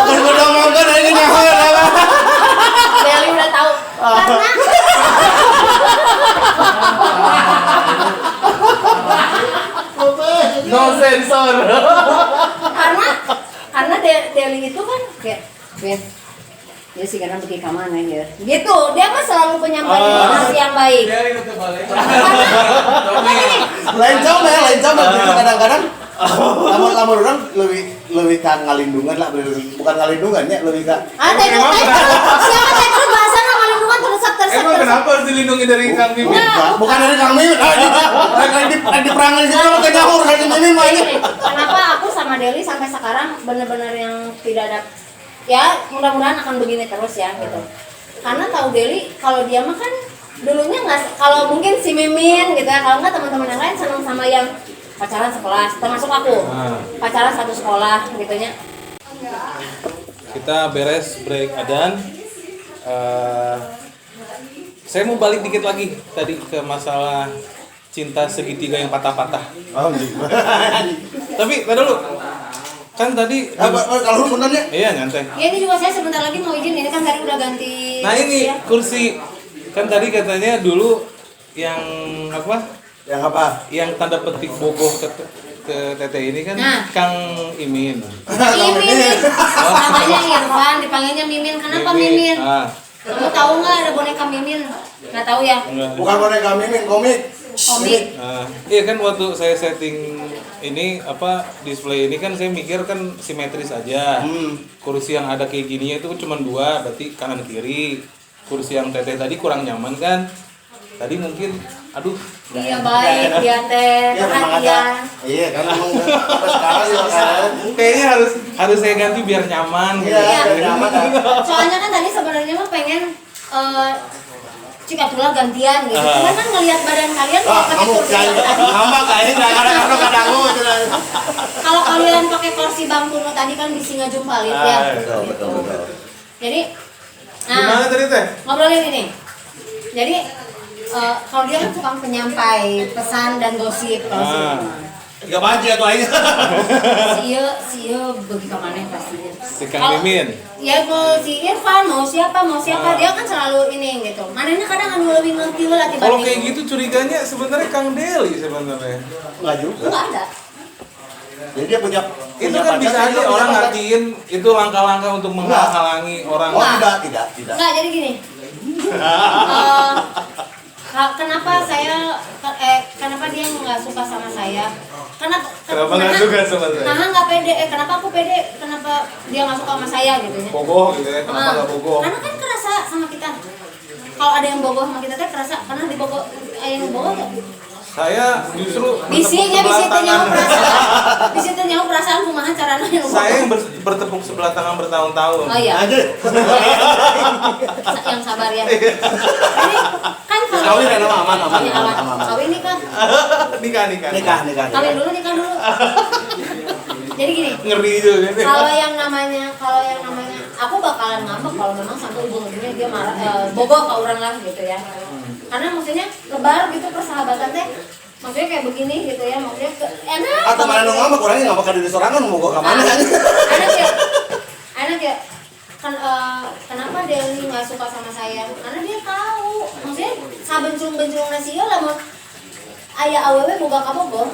Udah ngomong ini nyaho apa? Deli udah tahu. Karena No sensor. karena Deli itu kan kayak dia sih karena pergi ke mana ya gitu, dia mah selalu penyampaian informasi yang baik. Lain coba gitu kadang-kadang lamun orang lebih kan ngalindungan lah, bukan ngalindungan ya, lebih kan Siapa teh bahasa ngalindungan tersap. Emang kenapa harus dilindungi dari Kang Mimin? bukan dari Kang Mimin, di perangan sini lo kenyahur Kang Mimin mah ini. Kenapa aku sama Deli sampai sekarang benar-benar yang tidak ada, ya mudah-mudahan akan begini terus ya gitu. Karena tahu Deli kalau dia mah kan dulunya nggak, kalau mungkin si Mimin gitu ya, kalau nggak teman-teman yang lain senang sama yang pacaran sekelas, termasuk aku pacaran satu sekolah gitunya. Kita beres break adan. Saya mau balik dikit lagi tadi ke masalah cinta segitiga yang patah-patah. Oh gitu. Tapi tadi dulu kan tadi kalau sebenarnya iya nyantai. Ya ini juga saya sebentar lagi mau izin, ini kan tadi udah ganti. Nah ini ya. kursi kan tadi katanya dulu yang apa? yang apa? Yang tanda petik bogoh ke teteh ini kan Kang Imin. Mimin. Namanya Irfan, dipanggilnya Mimin. Kenapa Mimin? Kamu tahu nggak ada boneka Mimin? Nggak tahu ya? Bukan boneka Mimin, komik. Iya kan waktu saya setting ini apa display ini kan saya mikir kan simetris aja. Kursi yang ada kayak gini itu cuma 2, berarti kanan kiri. Kursi yang teteh tadi kurang nyaman kan? Tadi mungkin aduh. Iya baik, iya teh. Perhatian. Iya kan emang sekarang sih Kayaknya harus saya ganti biar nyaman. Iya, nyaman. Soalnya kan tadi sebenarnya mah pengen cikatula gantian gitu. Cuman kan ngelihat badan kalian kalau pakai kursi yang tadi. Kalau kalian pakai kursi bangku tadi kan bisa ngajumpalin ya. Betul. Jadi Gimana tadi teh? ngobrolin ini. Jadi kalau dia kan tukang penyampai pesan dan gosip kalau Gak banci atau aja. si Iyo bagi kemaneh pasti. Si Kang Mimin. Ya mau si Irfan, mau siapa, dia kan selalu ini gitu. Manehna kadang anu lebih ngerti lah tiba-tiba. Kalau kayak gitu curiganya sebenarnya Kang Deli sebenarnya. Enggak juga. Enggak ada. Jadi dia punya Itu kan bisa aja orang ngertiin itu langkah-langkah untuk menghalangi orang. Oh, tidak. Enggak, jadi gini. Kenapa dia nggak suka sama saya? Kenapa nggak suka sama saya? Nah, nggak pede. Kenapa aku pede? Kenapa dia nggak suka sama saya gitu ya? Bogoh gitu ya, kenapa nggak bogoh? Karena kan kerasa sama kita. Kalau ada yang bogoh sama kita kerasa. Karena di bogoh, yang bogoh tuh Saya justru Bisinya bertepuk sebelah nyawa tangan. perasaan. Bisi nyawa perasaan kumaha carana yang Saya yang bertepuk sebelah tangan bertahun-tahun. Oh iya. Aja. Yang sabar ya. Ini kan kalau Kawin kan aman. Iya, aman. Kawin nikah. Nikah. Kawin dulu nikah dulu. Jadi gini, Ngeri juga ini. kalau yang namanya aku bakalan ngambek kalau memang sampai ujung-ujungnya dia marah bogoh ke orang lah gitu ya. Karena maksudnya lebar gitu persahabatan teh. Maksudnya kayak begini gitu ya, maksudnya enak. Atau mana nu ngambek orangnya ngambek ka diri sorangan mau gua ka mana kan. Enak ya. Kenapa Deli nggak suka sama saya? Karena dia tahu, maksudnya sabencung-bencung nasi ya lah mau ayah awewe boga kabogoh,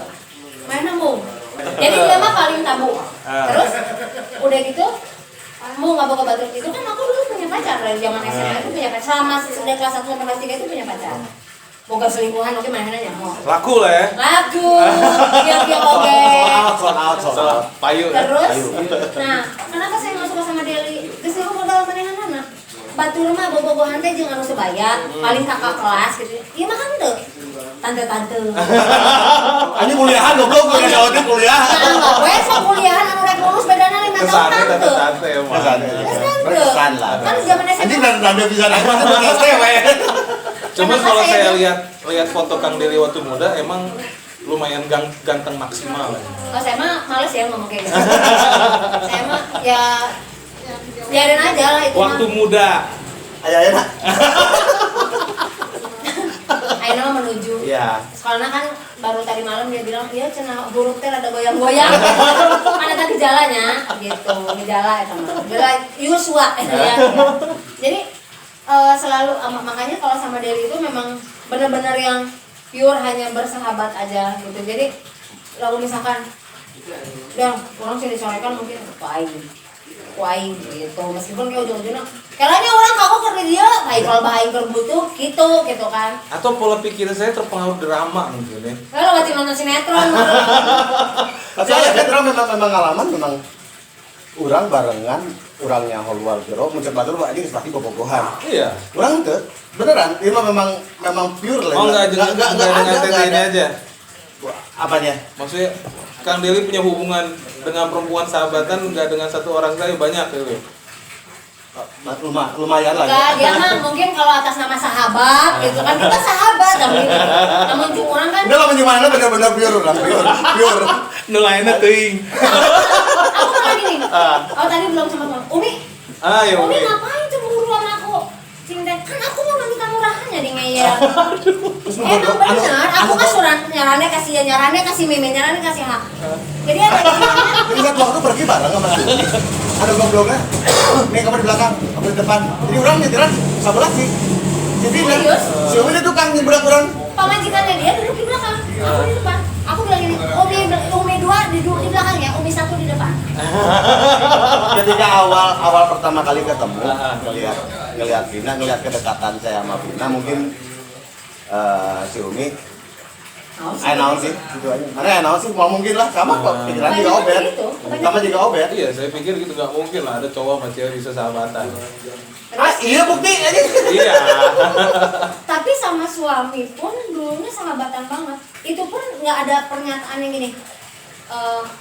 mana mau? Jadi dia mah paling tabu. Terus udah gitu mau nggak bawa batuk itu kan aku dulu punya pacar dari zaman SMA itu punya pacar selama sudah kelas 1 sampai kelas 3 itu punya pacar. Boga selingkuhan oke mana nanya mau. Laku lah ya. Lagu, dia oke. Sold out. Payu. Terus, nah kenapa saya nggak suka sama Deli? Geus modal manehna. Batur mah bobogohan teh jeung anu sebaya, paling kakak kelas gitu. Ieu mah kan teu tante-tante. Ini kuliahan goblok kuliah jawabnya kuliah. Nah, enggak we sok kuliahan anu rek lulus bedana 5 tahun Kesannya tante. tante ya, Mas. Kesan lah. Kan zaman SMA. Anjing dan bisa naik masa bekas teh we. Cuman Kenapa kalau saya saya bilang- lihat foto Kang Deli waktu muda emang lumayan ganteng maksimal. Oh, saya mah males ya ngomong kayak gitu. Saya mah ya biarin aja lah itu Waktu mah. muda. Ayo enak. Ayeuna mah menuju. Iya. Soalnya kan baru tadi malam dia bilang, iya cenah huruf teh ada goyang-goyang. Mana tadi jalannya gitu, gejala eta mah. Gejala Yuswa ya. Jadi selalu makanya kalau sama Deli itu memang benar-benar yang pure hanya bersahabat aja gitu. Jadi lalu misalkan dan orang sih disorekan mungkin kuaing gitu. Meskipun kayak ujung-ujungnya kayaknya orang kaku kerja dia, baik kalau bahain kerbutuh gitu kan. Atau pola pikir saya terpengaruh drama mungkin ya. Kalau wajib nonton sinetron. Tapi ya kan memang pengalaman memang orang barengan orangnya Holwal Jero muncul batur Pak ini pasti bobogohan. Iya. Orang tuh beneran ini memang pure lah. Oh enggak dengan tete ini aja. Apanya? Maksudnya Kang Deli punya hubungan dengan perempuan sahabatan enggak dengan satu orang saja banyak gitu. Lumayan lah. Enggak, dia mah mungkin kalau atas nama sahabat gitu kan kita sahabat tapi namun cuma orang kan Enggak lah menyemanana benar-benar pure orang pure. Nu lainna teuing. aku pernah gini. Oh tadi belum sama Umi. Ya Umi oke. ngapain cemburu sama aku? Cinta kan aku mau nanti kamu murahannya di ngeyel. Emang benar, aku kan surat nyarannya kasih meme nyarannya kasih hak. Jadi ada gimana? Jadi satu waktu pergi bareng sama si Umi. Ada gobloknya. Nih kamu di belakang, kamu di depan. Jadi orang nyetiran sebelah sih. Jadi Serius? si Umi itu tukang nyebrang orang. Pemajikannya dia duduk di belakang, aku di depan. Aku bilang gini, Umi 2 duduk di belakang ya, Umi 1 di depan. Ketika awal pertama kali ketemu, ngelihat Vina, ngelihat kedekatan saya sama Vina, mungkin si Umi naon sih gitu aja. Karena naon sih mau mungkin lah sama kok pikiran juga obet. Sama juga obet. Iya, saya pikir gitu nggak mungkin lah ada cowok sama cewek bisa sahabatan. Iya bukti aja. Iya. Tapi sama suami pun dulunya sahabatan banget. Itu pun nggak ada pernyataan yang gini.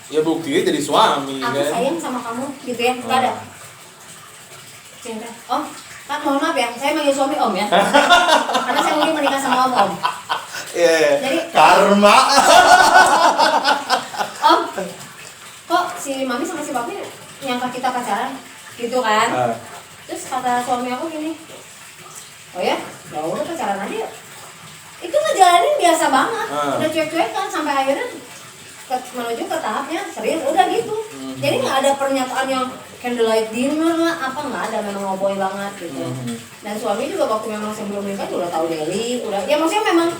Ya buktinya jadi suami Aku kan. sayang sama kamu gitu ya, nggak ada. Cinta. Om, kan mohon maaf ya, saya manggil suami Om ya. Karena saya mungkin menikah sama Om. Iya. Jadi Karma. Om, kok si Mami sama si Papi nyangka kita pacaran gitu kan? Terus kata suami aku gini, oh ya, ya udah pacaran aja yuk. Itu ngejalanin biasa banget, udah cuek-cuek kan sampai akhirnya menuju ke tahapnya serius, udah gitu. Jadi nggak ada pernyataan yang candlelight dinner lah, apa nggak ada, memang ngoboy banget gitu. Dan suami juga waktu memang sebelum nikah udah tahu Deli, udah, ya maksudnya memang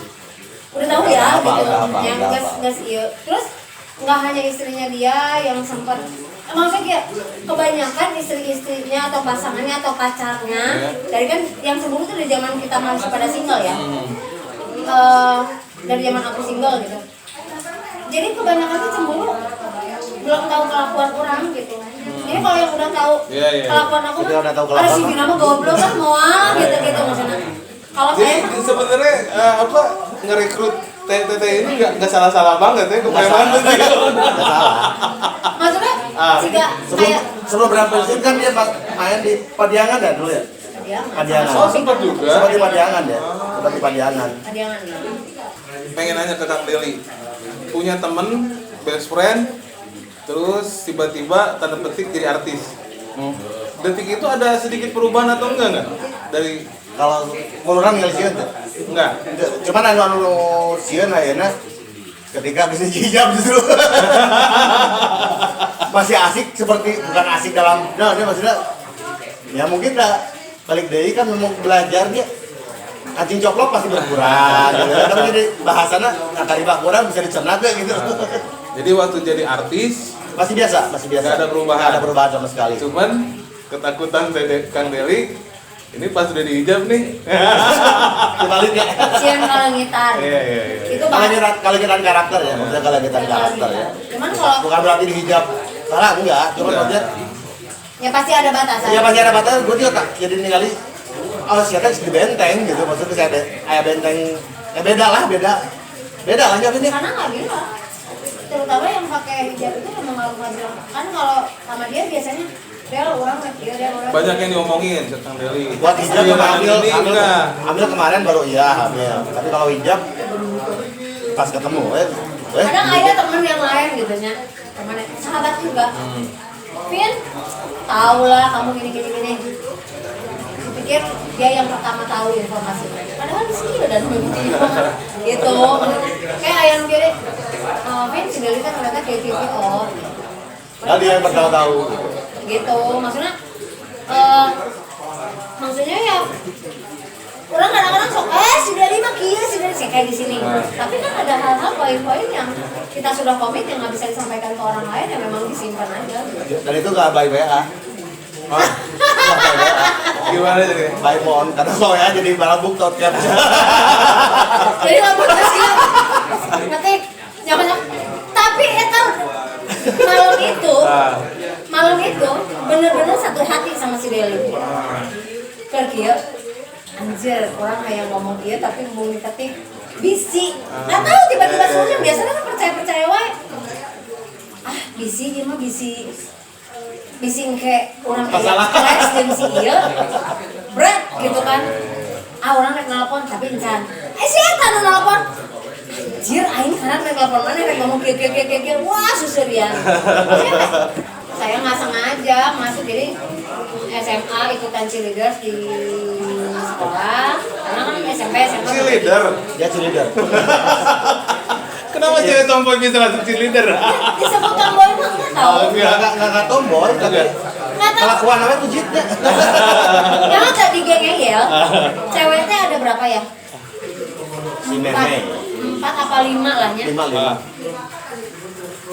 udah tahu ya gitu. Yang gas iya. Terus nggak hanya istrinya dia yang sempat maksudnya kayak kebanyakan istri-istrinya atau pasangannya atau pacarnya dari kan yang sebelum itu dari zaman kita masih pada single ya, dari zaman aku single gitu. Jadi kebanyakan tuh cemburu belum tahu kelakuan orang gitu. Jadi kalau yang udah tahu kelakuan aku mah, ada si Vina mah goblok kan moal gitu maksudnya. Kalau saya Jadi sebenarnya ngerekrut Teh ini nggak salah-salah banget ya kepreman tuh. Nggak salah. Maksudnya jika kayak Sebelum berapa musim kan dia main di Padiangan ya dulu ya? Padiangan. Oh sempat juga. Sempat di Padiangan ya? Sempat di Padiangan. Padiangan ya. Pengen nanya ke Kang Deli, punya temen best friend, terus tiba-tiba tanda petik jadi artis. Detik itu ada sedikit perubahan atau enggak dari Kalau menurut nggak sih tuh? enggak? Cuman anu sieun ayeuna ketika bisnis hijab justru masih asik seperti bukan asik dalam dia maksudnya ya mungkin dah balik deui kan mau belajar dia anjing coklok pasti berkurang gitu. Tapi jadi bahasana kali kurang bisa dicerna gitu. Jadi waktu jadi artis Masih biasa. Nggak ada perubahan. Nggak ada perubahan sama sekali. cuman ketakutan Kang Deli ini pas udah dihijab nih. Kembali ya. Sian kalau ngitar. Iya. Itu bahasa. Kalau kita karakter ya, maksudnya kalau kita karakter ya. Cuman kalau Bukan berarti dihijab salah enggak, cuma Enggak. maksudnya ya pasti ada batasan. ya pasti ada batas. Gue juga tak jadi ningali oh siapa di benteng gitu, maksudnya saya ada benteng ya beda lah ini. Karena nggak bilang. Terutama yang pakai hijab itu memang nggak bilang. Kan kalau sama dia biasanya dia orang dia orang. Banyak yang diomongin ke Kang Deli. Buat hijab Iya, sama ini enggak. hamil kemarin baru iya hamil. Tapi kalau hijab pas ketemu Kadang ada temen yang lain gitu nya, temen sahabat juga. Vin, tahu lah kamu gini. Pikir dia yang pertama tahu informasi. Padahal di sini udah nunggu gitu. Kayak ayam kiri. Vin sudah lihat ternyata kayak gitu. Oh. Nah, dia yang pertama tahu. Gitu, maksudnya maksudnya ya orang kadang-kadang sok sudah 5 kia sudah sih kayak di sini. Tapi kan ada hal-hal poin-poin yang kita sudah komit yang nggak bisa disampaikan ke orang lain yang memang disimpan aja. Dan itu nggak by WA. Oh, gimana jadi? By phone karena soalnya jadi barang buktot kan. Jadi lama sih. Nanti nyaman. Tapi itu malam itu bener-bener satu hati sama si Deli. Kerja anjir orang kayak ngomong dia tapi mau ketik bisi nggak tahu tiba-tiba soalnya biasanya kan percaya wae bisi dia mah bisi kayak orang kayak kelas dan si iya berat gitu kan orang naik nelpon tapi encan siapa nu nelpon anjir aing karena naik nelpon mana naik ngomong kira wah susah dia saya nggak sengaja masuk jadi SMA ikutan cheerleaders di sekolah karena kan SMP Cheerleader. Ya cheerleader. Kenapa cewek tomboy bisa masuk cheerleader? disebut tomboy mah nggak tahu Nggak tomboy tapi nggak tahu kelakuan namanya pujitnya. yang ada di GGL ceweknya ada berapa ya Si Meme. 4 apa 5 lah nya 5.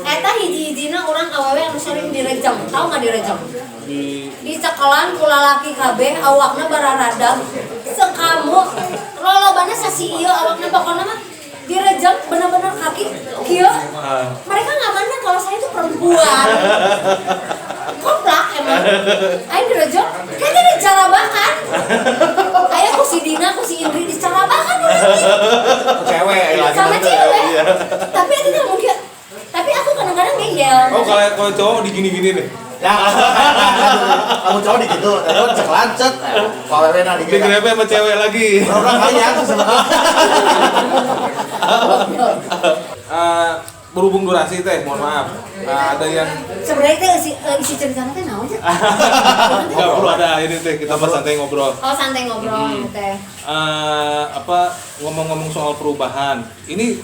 eta hiji-hijina orang awewe anu sering direjam tahu nggak direjam di cekelan ku lalaki kabeh awakna bararadam sekamu lolobana sasi ieu awakna pokona mah direjam bener-bener kaki kieu mereka ngamannya kalau saya itu perempuan komplak emang ayo direjam kayaknya dicarabakan kayak ku si Dina ku si Indri dicarabakan Cewek lagi. sama cewek tapi itu tidak mungkin tapi aku kadang-kadang ngeyel Oh, kalau cowok digini-gini nih. Ya, kamu cowok di gitu, terus cek lancet, kalau Rena di gitu. Digrepe sama cewek lagi. Orang banyak sebenarnya. Berhubung durasi teh, mohon maaf. Ada yang sebenarnya itu isi ceritanya teh naon sih? nggak perlu ada ini teh kita pas santai ngobrol. Oh santai ngobrol teh. Ngomong-ngomong soal perubahan, ini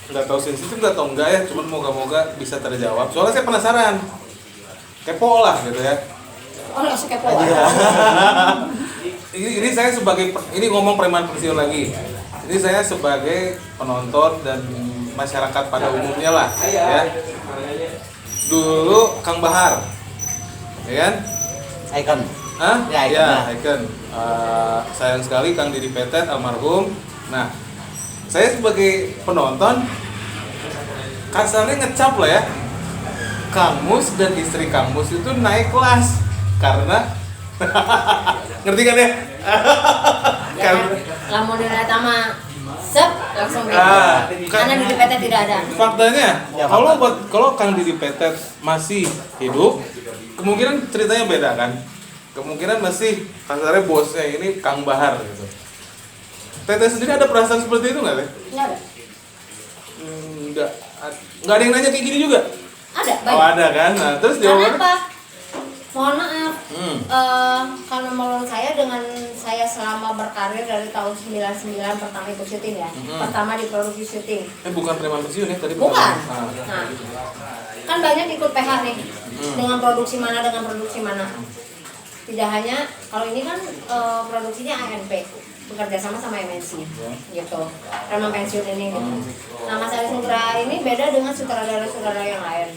nggak tahu sensitif nggak atau enggak ya, cuman moga-moga bisa terjawab. Soalnya saya penasaran, kepo lah gitu ya. Oh langsung kepo. Ini saya sebagai ini ngomong preman pensiun lagi. Ini saya sebagai penonton dan masyarakat pada umumnya lah, ya. Dulu Kang Bahar, ya kan? Icon. Hah? Ya, Icon. Ya, Icon. Sayang sekali Kang Didi Petet almarhum. Nah, saya sebagai penonton kasarnya ngecap lah ya. Kang Mus dan istri Kang Mus itu naik kelas karena ngerti kan ya? Lamun dina eta mah sep langsung beda. Karena Didi Petet tidak ada. Faktanya, Ya, kalau Kang Didi Petet masih hidup, kemungkinan ceritanya beda kan? Kemungkinan masih kasarnya bosnya ini Kang Bahar gitu. Teteh sendiri ada perasaan seperti itu nggak, Teh? Nggak ada. Nggak ada yang nanya kayak gini juga? Ada, Oh banyak. ada kan? Nah terus Karena jawabannya? apa? Mohon maaf. Hmm. Karena menurut saya dengan saya selama berkarir dari tahun 99 pertama ikut syuting ya. Pertama di produksi syuting. Bukan preman pensiun ya tadi? Bukan. Ah. Nah, kan banyak ikut PH nih. Dengan produksi mana dengan produksi mana. Tidak hanya kalau ini kan produksinya ANP bekerja sama MNC gitu. Preman pensiun ini gitu. Nah, Mas Aris Nugraha ini beda dengan sutradara-sutradara yang lain.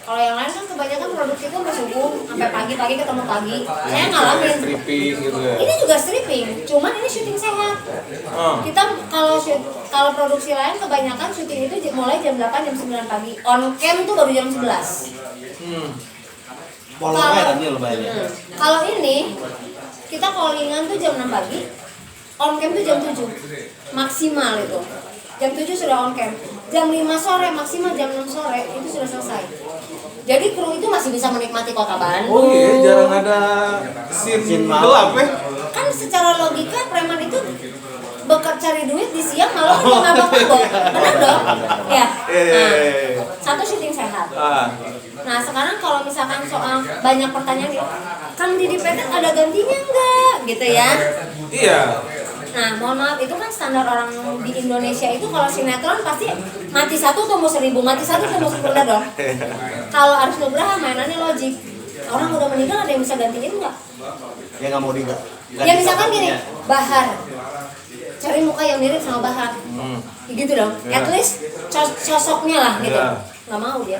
Kalau yang lain kan kebanyakan produksi itu sampai subuh, sampai pagi ketemu pagi. Saya ngalamin. Stripping gitu ya? Ini juga stripping, cuman ini syuting sehat. Kita kalau produksi lain kebanyakan syuting itu mulai jam 8 jam 9 pagi. On cam tuh baru jam 11. Polanya tadi lo bayarnya. Kalau ini kita callingan tuh jam 6 pagi. On cam tuh jam 7. Maksimal itu. Jam 7 sudah on cam. Jam 5 sore maksimal jam 6 sore itu sudah selesai. Jadi kru itu masih bisa menikmati kota Bandung. Oh iya, jarang ada scene gelap ya? Kan secara logika preman itu bekerja cari duit di siang malam dia mabok-mabok. Benar dong? Ya. Nah, satu syuting sehat. Nah sekarang kalau misalkan soal banyak pertanyaan nih, Kang Didi Petet ada gantinya enggak? Gitu ya. Iya. Nah, mohon maaf, itu kan standar orang di Indonesia itu kalau sinetron pasti mati satu tumbuh 1000, mati satu tumbuh 10 dong. Kalau Aris Nugraha mainannya logik. Orang udah meninggal ada yang bisa gantiin enggak? Ya nggak mau diganti. Ya misalkan gini, Bahar. Cari muka yang mirip sama Bahar. Gitu dong. At least sosoknya lah gitu. Nggak mau dia.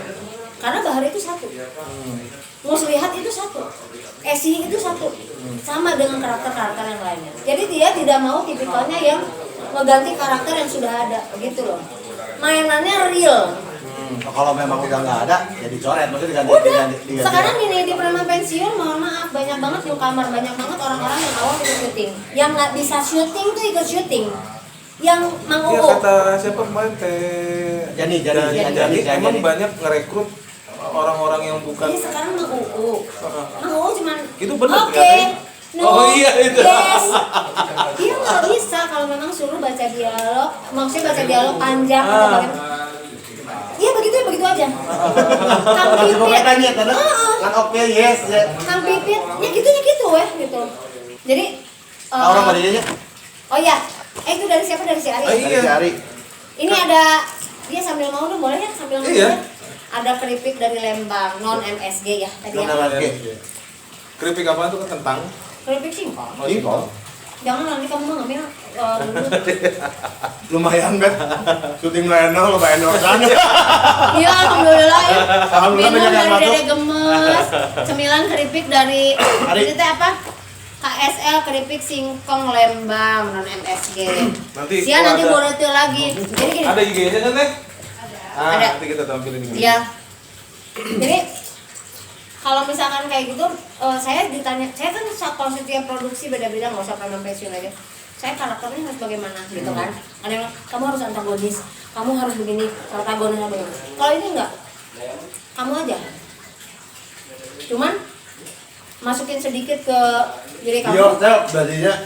Karena Bahar itu satu. Muslihat itu satu. Esi itu satu. Sama dengan karakter-karakter yang lainnya. Jadi dia tidak mau tipikalnya yang mengganti karakter yang sudah ada, gitu loh. Mainannya real. Kalau memang udah nggak ada, ya dicoret, maksudnya diganti. Sekarang ini di preman pensiun, mohon maaf, banyak banget newcomer, banyak banget orang-orang yang awal ikut syuting. Yang nggak bisa syuting tuh ikut syuting. Yang Mang Iya, Uu. kata siapa kemarin Teh Jani. emang banyak ngerekrut orang-orang yang bukan. Ini sekarang Mang Uu. Mang Uu cuman Itu bener oke. katanya? Oh iya itu. Yes. Dia nggak bisa kalau memang suruh baca dialog, maksudnya baca dialog panjang atau bagaimana. Iya begitu aja. Kang Pipit. Kan oke, yes. Kang Pipit, ya gitu gitu. Jadi Orang Madinanya? oh ya, itu dari siapa? Dari si Ari. Iya. Dari Ari. Ini ada dia sambil mau dong, boleh ya sambil ngomong. Iya. Ada keripik dari Lembang, non MSG ya tadi ya. Keripik apaan tuh kan kentang? Keripik singkong. Singkong. Jangan nanti kamu mau ngambil dulu. Lumayan bet. Syuting Leno lumayan orangnya. Iya, alhamdulillah ya. Alhamdulillah Minum banyak yang dari masuk. Dede Gemes, cemilan keripik dari Ari. itu teh apa? KSL keripik singkong Lembang non MSG. Nanti Nanti kalau ada- borotil lagi. Jadi gini. Ada IG-nya kan Teh? Ada. Nanti kita tampilin ini. Iya. Jadi kalau misalkan kayak gitu, saya ditanya, saya kan kalau setiap produksi beda-beda, nggak usah preman pensiun aja. Saya karakternya harus bagaimana gitu kan? Ada yang bilang, kamu harus antagonis, kamu harus begini, protagonis apa begini. Kalau ini enggak, kamu aja. Cuman masukin sedikit ke diri kamu.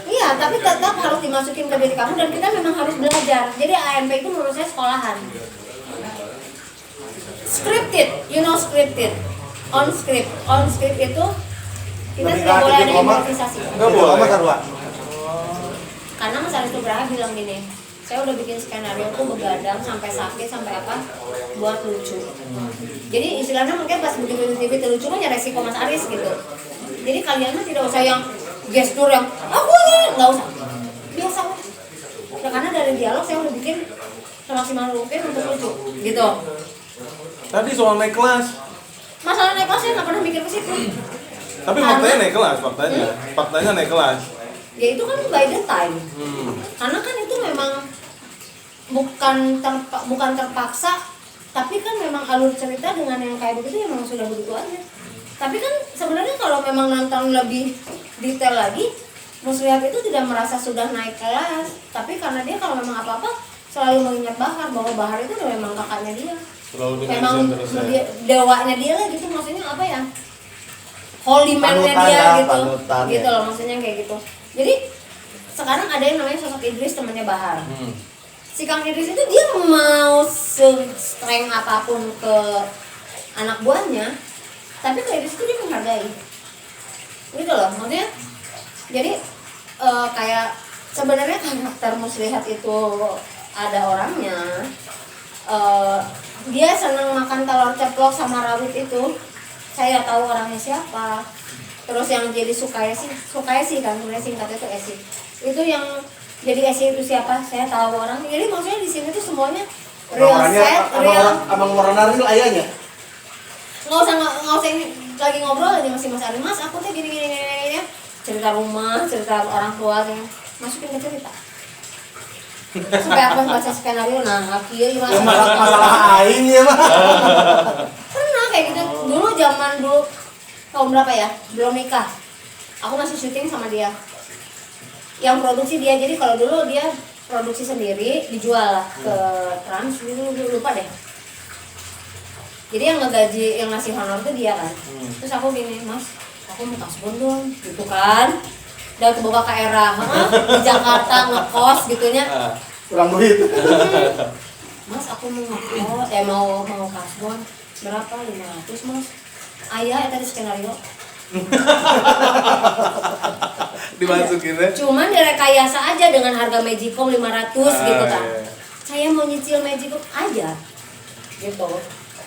Iya, tapi tetap harus dimasukin ke diri kamu dan kita memang harus belajar. Jadi AMP itu menurut saya sekolahan. Scripted, you know scripted. On script itu kita tidak boleh ada improvisasi. Nggak boleh. Karena Mas Aris Nugraha bilang gini, saya udah bikin skenario tuh begadang sampai sakit sampai apa buat lucu. Jadi istilahnya mungkin pas begitu di TV lucu kan ya resiko Mas Aris gitu. Jadi kalian mah tidak usah yang gestur yang aku ini nggak usah, biasa lah. Ya, karena dari dialog saya udah bikin semaksimal mungkin untuk lucu gitu. Tadi soal naik kelas. Masalah naik kelas saya nggak pernah mikir ke situ. Tapi faktanya naik kelas, faktanya naik kelas. Ya itu kan by the time. Karena kan itu memang bukan terpaksa, tapi kan memang alur cerita dengan yang kayak begitu memang sudah begitu aja. Tapi kan sebenarnya kalau memang nonton lebih detail lagi, Muslihat itu tidak merasa sudah naik kelas, tapi karena dia kalau memang apa-apa selalu mengingat Bahar, bahwa Bahar itu udah memang kakaknya dia, Selalu memang terus ya. dia, dewanya dia lah gitu, maksudnya apa ya, holy man-nya Panutan dia ya, gitu, panutan gitu ya. loh maksudnya kayak gitu. Jadi sekarang ada yang namanya sosok Idris, temannya Bahar. Si Kang Idris itu dia mau se-strength apapun ke anak buahnya, tapi ke Idris itu dia menghargai, gitu loh maksudnya. Jadi kayak sebenarnya karakter Muslihat itu ada orangnya. Dia senang makan telur ceplok sama rawit itu, saya tahu orangnya siapa. Terus yang jadi Sukaya sih kan, sebenarnya singkatnya itu Esi. Itu yang jadi Esi itu siapa? Saya tahu orang. Jadi maksudnya di sini tuh semuanya real set, real. Abang Moronari itu ayahnya. Nggak usah ini lagi ngobrol aja masih Mas Ari, Mas aku tuh gini ya. Cerita rumah, cerita orang tua, kayak masukin ke cerita. Sampai aku baca skenario, nah akhirnya gimana? Ya masalah aing ya mah. Pernah kayak gitu. Dulu zaman dulu tahun berapa ya? Belum nikah. Aku masih syuting sama dia. Yang produksi dia, jadi kalau dulu dia produksi sendiri, dijual lah ke Trans, dulu lupa deh. Jadi yang ngegaji, yang ngasih honor tuh dia kan. Terus aku gini, Mas, aku mau kasbon dong, gitu kan. Dan kebuka ke era, di Jakarta ngekos gitunya. Kurang duit. Mas, aku mau ngekos, mau kasbon. Berapa? 500 Mas. Ayah, tadi skenario. Dimasukin ya. Cuman direkayasa aja dengan harga Magicom 500 gitu kan. Iya. Saya mau nyicil Magicom aja. Gitu.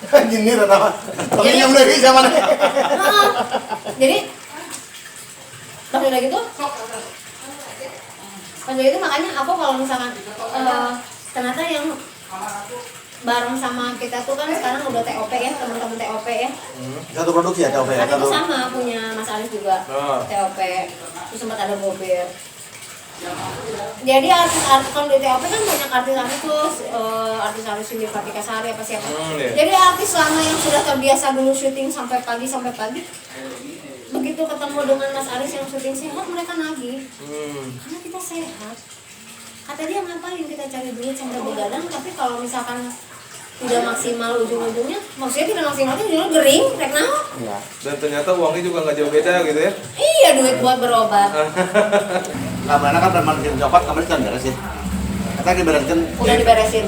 Gini rata. Tapi yang udah di zaman. Jadi pas udah gitu, makanya aku kalau misalkan ternyata yang bareng sama kita tuh kan sekarang udah TOP ya, teman-teman TOP ya. Satu produksi ya TOP ya. Kan itu sama punya Mas Alif juga, TOP. Terus sempat ada Bober. Jadi artis-artis kalau di TOP kan banyak artis-artis tuh, artis-artis Cindy Fatika Sari apa siapa. Jadi artis lama yang sudah terbiasa dulu syuting sampai pagi, begitu ketemu dengan Mas Aris yang syuting sehat, mereka nagih. Karena kita sehat. Kata dia, ngapain kita cari duit sampai begadang, tapi kalau misalkan tidak maksimal ujung-ujungnya, maksudnya tidak maksimal itu ujungnya gering, rek naon. Iya. Dan ternyata uangnya juga nggak jauh beda gitu ya. Iya, duit buat berobat. Kamarnya kan preman pensiun copot, kamarnya kan beres ya. Kata dibereskan. Udah diberesin.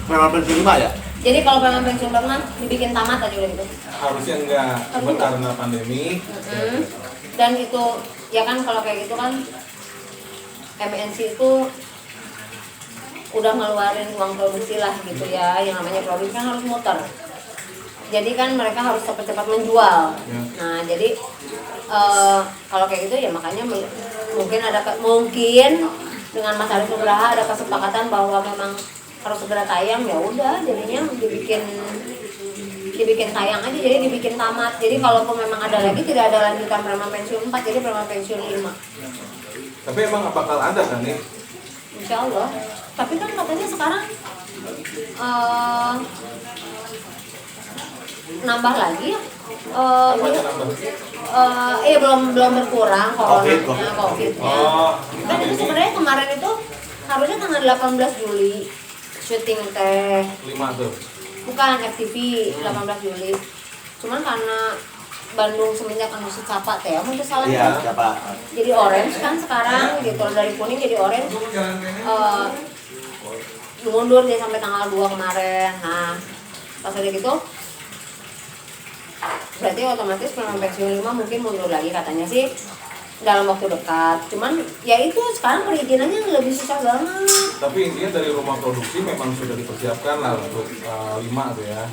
Preman pensiun 5 ya. Jadi kalau pengen pensiun pernah dibikin tamat aja udah gitu. Harusnya enggak, cuma karena pandemi. Dan itu ya kan kalau kayak gitu kan MNC itu udah ngeluarin uang produksi lah gitu ya, yang namanya produksi kan harus muter. Jadi kan mereka harus cepat-cepat menjual. Nah jadi kalau kayak gitu ya makanya mungkin dengan Mas Arif Nugraha ada kesepakatan bahwa memang harus segera tayang, ya udah jadinya dibikin tayang aja, jadi dibikin tamat. Jadi kalaupun memang ada lagi tidak ada lanjutan Preman Pensiun 4, jadi Preman Pensiun 5. Tapi emang bakal ada kan nih? Insya Allah. Tapi kan katanya sekarang nambah lagi ya. Belum berkurang COVID-nya. Kan itu sebenarnya kemarin itu harusnya tanggal 18 Juli syuting teh 5 tuh. bukan FTV 18 Juli. Cuman karena Bandung semenjak musik Capa teh, mungkin salah Iya, Capa. jadi orange kan sekarang gitu, dari kuning jadi orange. Mundur dia sampai tanggal 2 kemarin. Nah, pas udah gitu berarti otomatis Preman Pensiun 5 mungkin mundur lagi katanya sih dalam waktu dekat. Cuman ya itu sekarang perizinannya lebih susah banget. Tapi intinya dari rumah produksi memang sudah dipersiapkan lah untuk 5 tuh ya.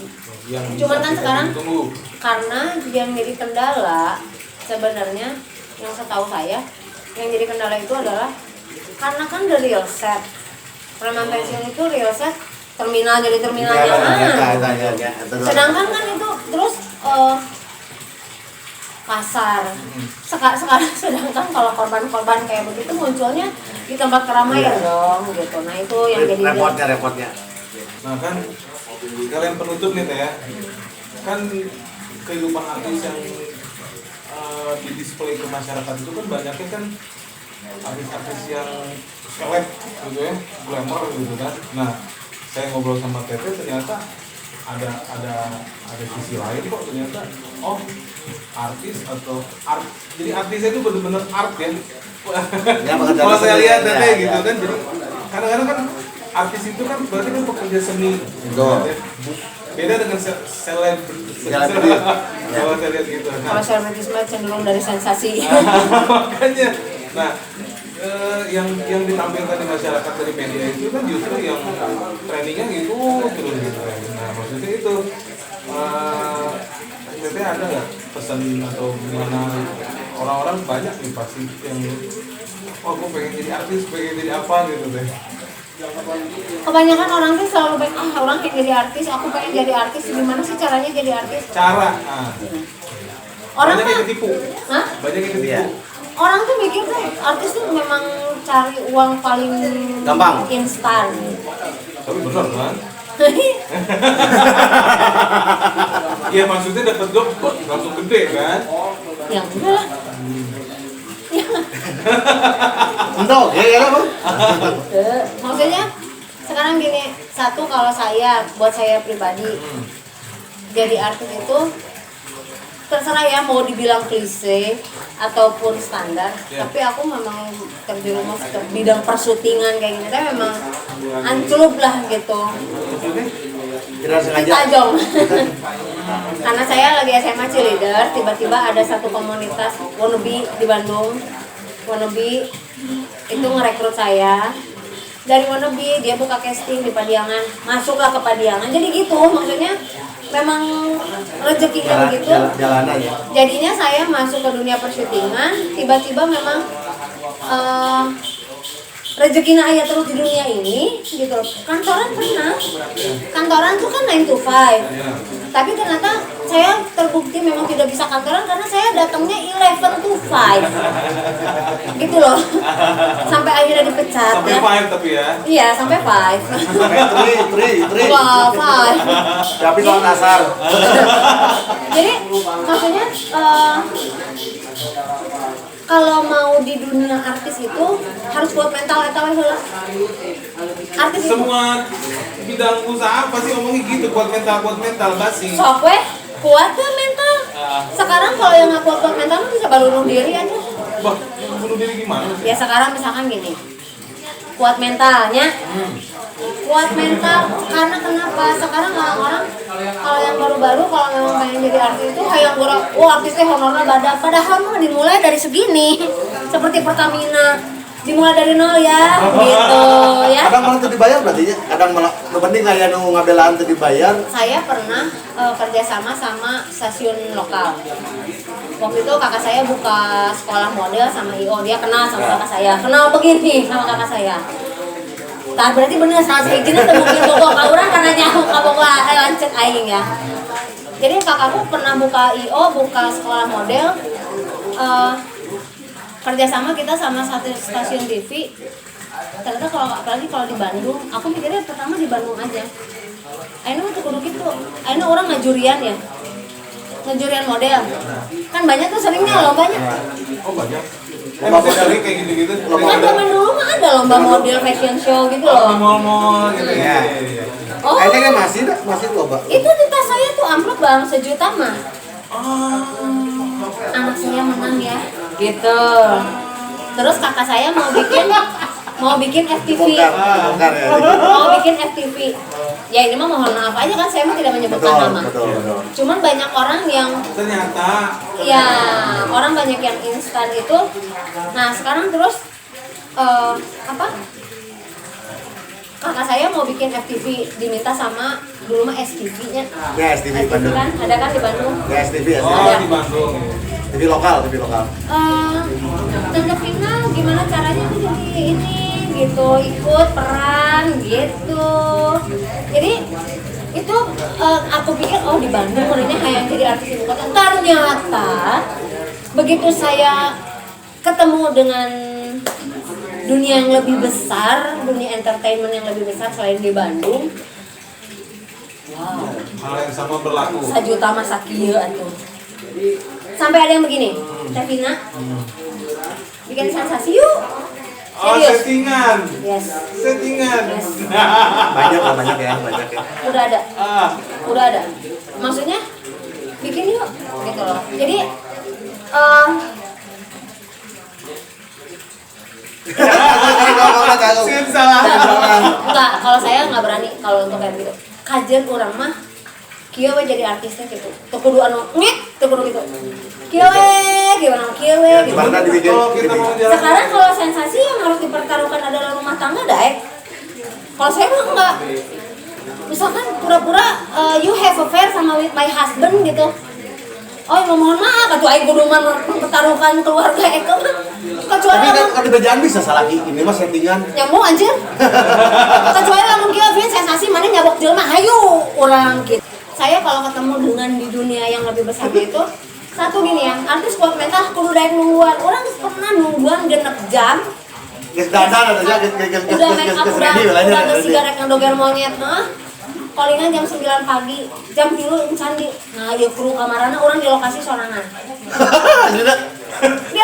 Yang Cuman kan sekarang ditunggu. karena yang jadi kendala sebenarnya yang setahu saya yang jadi kendala itu adalah karena kan the real set. Preman Pensiun itu real set terminal, jadi terminalnya mana? Sedangkan kan itu terus pasar. Sekarang sedangkan kalau korban-korban kayak begitu munculnya di tempat keramaian dong gitu. Nah itu yang jadi repotnya. Nah kan kalian penutup nih teh ya. Kan kehidupan artis yang di display ke masyarakat itu kan banyaknya kan artis-artis yang seleb gitu ya, glamour gitu kan. Nah, saya ngobrol sama Tete ternyata ada sisi lain kok ternyata. Oh, artis atau art. Jadi artisnya itu benar-benar art ya. Kalau saya lihat Tete gitu kan, jadi kadang-kadang kan artis itu kan berarti kan pekerja seni. Beda dengan selebriti. Kalau saya lihat gitu. Kalau selebritis mah cenderung dari sensasi. Makanya, nah yang ditampilkan di masyarakat dari media itu kan justru yang trainingnya gitu terus gitu. Nah maksudnya itu Tete ada nggak pesan atau gimana orang-orang banyak nih pasti yang aku pengen jadi artis, pengen jadi apa gitu deh. Kebanyakan orang tuh selalu pengen, orang pengen jadi artis, aku pengen jadi artis. Gimana sih caranya jadi artis? Cara, Orang banyak yang mah, ketipu. hah? Banyak yang ketipu. Orang tuh mikir tuh artis tuh memang cari uang paling Gampang. instan. Tapi benar kan? Iya maksudnya dapat job langsung gede kan? Ya enggak lah. Entah, oke ya Bang. Maksudnya sekarang gini, satu kalau buat saya pribadi jadi artis itu terserah ya mau dibilang klise ataupun standar, tapi aku memang terjerumus ke bidang persyutingan kayak gini, tapi memang ancelup lah gitu. Tidak sengaja. Kita jong. Karena saya lagi SMA cheerleader, tiba-tiba ada satu komunitas wannabe di Bandung. Wannabe itu ngerekrut saya. Dari wannabe dia buka casting di Padiangan, masuklah ke Padiangan. Jadi gitu, maksudnya memang rezekinya begitu. Jalanan ya. Jadinya saya masuk ke dunia persyutingan, tiba-tiba memang rezekinya ayah terus di dunia ini gitu. Kantoran pernah, kantoran tuh kan 9 to 5, tapi ternyata saya terbukti memang tidak bisa kantoran karena saya datangnya 11 to 5 gitu loh, sampai akhirnya dipecat. Sampai ya. 5 tapi ya. Iya sampai 5. Tri. Wah 5. Tapi soal kasar. Jadi maksudnya kalau mau di dunia artis itu harus kuat mental eta we heula. Artis itu Semua bidang usaha pasti ngomongnya gitu, kuat mental pasti. sok we kuat tuh mental. Sekarang kalau yang nggak kuat mental mah bisa bunuh diri aja. Bah, bunuh diri gimana? Ya sekarang misalkan gini, kuat mentalnya, kuat mental karena kenapa? Sekarang orang-orang kalau yang baru-baru kalau memang pengen jadi artis itu hayang gora, artisnya honornya badak, padahal mah dimulai dari segini, seperti Pertamina, dimulai dari nol ya, gitu ya. Kadang malah tuh dibayar berarti ya. Kadang malah penting aya nu ngabelaan teu dibayar. Saya pernah kerjasama sama stasiun lokal. Waktu itu kakak saya buka sekolah model sama IO, dia kenal sama kakak saya, kenal begini sama kakak saya. Nah berarti bener saat kayak gini mungkin bogo ka urang karena nyaho ka bogo lancet aing ya. Jadi kakakku pernah buka IO, buka sekolah model, kerjasama kita sama satu stasiun TV. Ternyata kalau apalagi kalau di Bandung, aku mikirnya pertama di Bandung aja. Aina tuh kudu gitu, Aina orang ngajurian ya, ngajurian model. Kan banyak tuh seringnya lombanya. Oh banyak. Masih dari kayak gitu-gitu. Kan zaman dulu mah ada lomba model fashion show gitu loh. Mall-mall gitu ya. Oh, Kayaknya masih loba. itu di tas saya tuh amplop bang 1 juta mah. Anak saya menang ya, gitu. Terus kakak saya mau bikin FTV. Bongkar ya. Mau bikin FTV. Ya ini mah mohon maaf aja kan saya mah tidak menyebutkan nama. Betul. Cuman banyak orang yang Ternyata ya orang banyak yang instan itu. Nah sekarang terus kakak saya mau bikin FTV diminta sama dulu mah STV-nya. Ya STV Bandung. Kan ada kan di Bandung. Ya STV ya. di Bandung. TV lokal. Tanda final gimana caranya tuh jadi ini gitu, ikut peran gitu. Jadi itu aku pikir di Bandung orangnya kayak jadi artis ibu kota. Ternyata begitu saya ketemu dengan dunia yang lebih besar, dunia entertainment yang lebih besar selain di Bandung. Wow. Hal yang sama berlaku. 1 juta masa kieu atuh. Sampai ada yang begini, Teh Vina, bikin sensasi yuk. Oh, Serius. settingan. Yes. Settingan. Yes. Banyak ya. Udah ada. Ah, Udah ada. Maksudnya bikin yuk, gitu loh. Jadi sin salah. enggak, kalau saya nggak berani kalau untuk kayak gitu. Kajian orang mah kieu we jadi artisnya gitu. Teu kudu anu ngek, teu kudu gitu. Kieu we, gimana kieu we gitu. Gimana dibikin? Kalau kita mau jalan, Sekarang kalau sensasi yang harus dipertaruhkan adalah rumah tangga, daek. Kalau saya mah enggak. Misalkan pura-pura you have affair sama with my husband gitu. Oh, mohon maaf, atuh aing kudu mempertaruhkan keluarga Eko mah. Kecuali Tapi kan lamun kalau kerjaan bisa salah ini mah settingan. nyambung anjir. Kecuali lamun kieu Vin sensasi mana nyabok jelema, hayu urang gitu. Saya kalau ketemu dengan di dunia yang lebih besar itu satu gini ya, artis kuat mental kudu daek nungguan. Orang pernah nungguan 6 jam. Geus dandan ada aja Udah make up, udah geus sigaret ngedoger monyet, hah? Palingan jam 9 pagi, jam 3 candi. Nah, ieu kru kamarana orang di lokasi sorangan. Di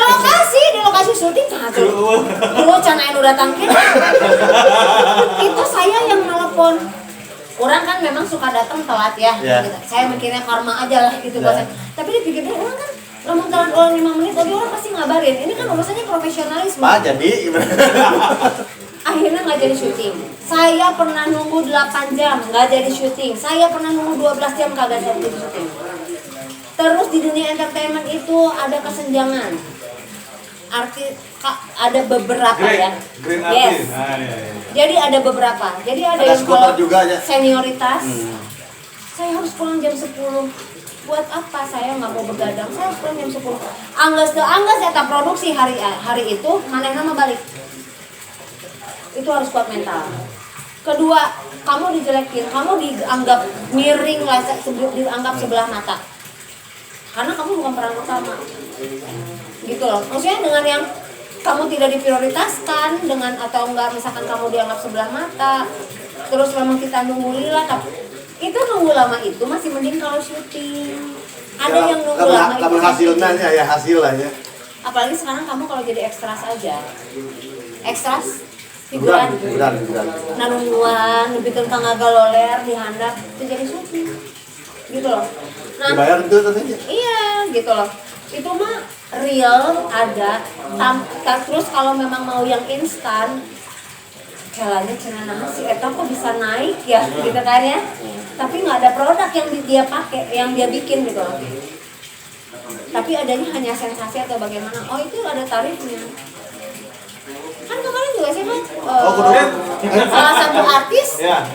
lokasi syuting tah tuh. Lu can anu datang ke. Itu saya yang nelpon. Orang kan memang suka datang telat ya. Yeah. Gitu. Saya mikirnya karma aja lah gitu yeah. Tapi dipikirnya orang kan lamun telat orang 5 menit tadi orang pasti ngabarin. Ini kan urusannya profesionalisme. Jadi Akhirnya nggak jadi syuting. Saya pernah nunggu 8 jam nggak jadi syuting. Saya pernah nunggu 12 jam kagak jadi syuting. Terus di dunia entertainment itu ada kesenjangan. Ada beberapa ya. green Yes. artist. Ah, iya. Jadi ada beberapa. Jadi ada Ada yang skuter kalau juga ya. senioritas. Saya harus pulang jam 10. Buat apa saya nggak mau begadang? Saya harus pulang jam 10. Angges eta produksi hari itu manehna mah balik. Itu harus kuat mental. Kedua, kamu dijelekin, kamu dianggap miring lah, dianggap sebelah mata. Karena kamu bukan peran utama. Gitu loh. Maksudnya dengan yang kamu tidak diprioritaskan dengan atau enggak misalkan kamu dianggap sebelah mata. Terus memang kita nunggu lila tapi itu nunggu lama itu masih mending kalau syuting. Ada yang nunggu lama itu. Kamu hasilnya ya hasil lah ya. Apalagi sekarang kamu kalau jadi ekstras aja. Ekstras figuran. Nah nungguan, lebih tentang agaloler di handap itu jadi syuting. Gitu loh. Nah, dibayar itu tentunya. Iya, gitu loh. Itu mah real ada. Terus kalau memang mau yang instan, jalannya cenah si eta kok bisa naik ya, gitu kan ya. Tapi nggak ada produk yang dia pakai, yang dia bikin gitu loh. Tapi adanya hanya sensasi atau bagaimana? Oh itu ada tarifnya. Kan kemarin juga sih kan salah satu artis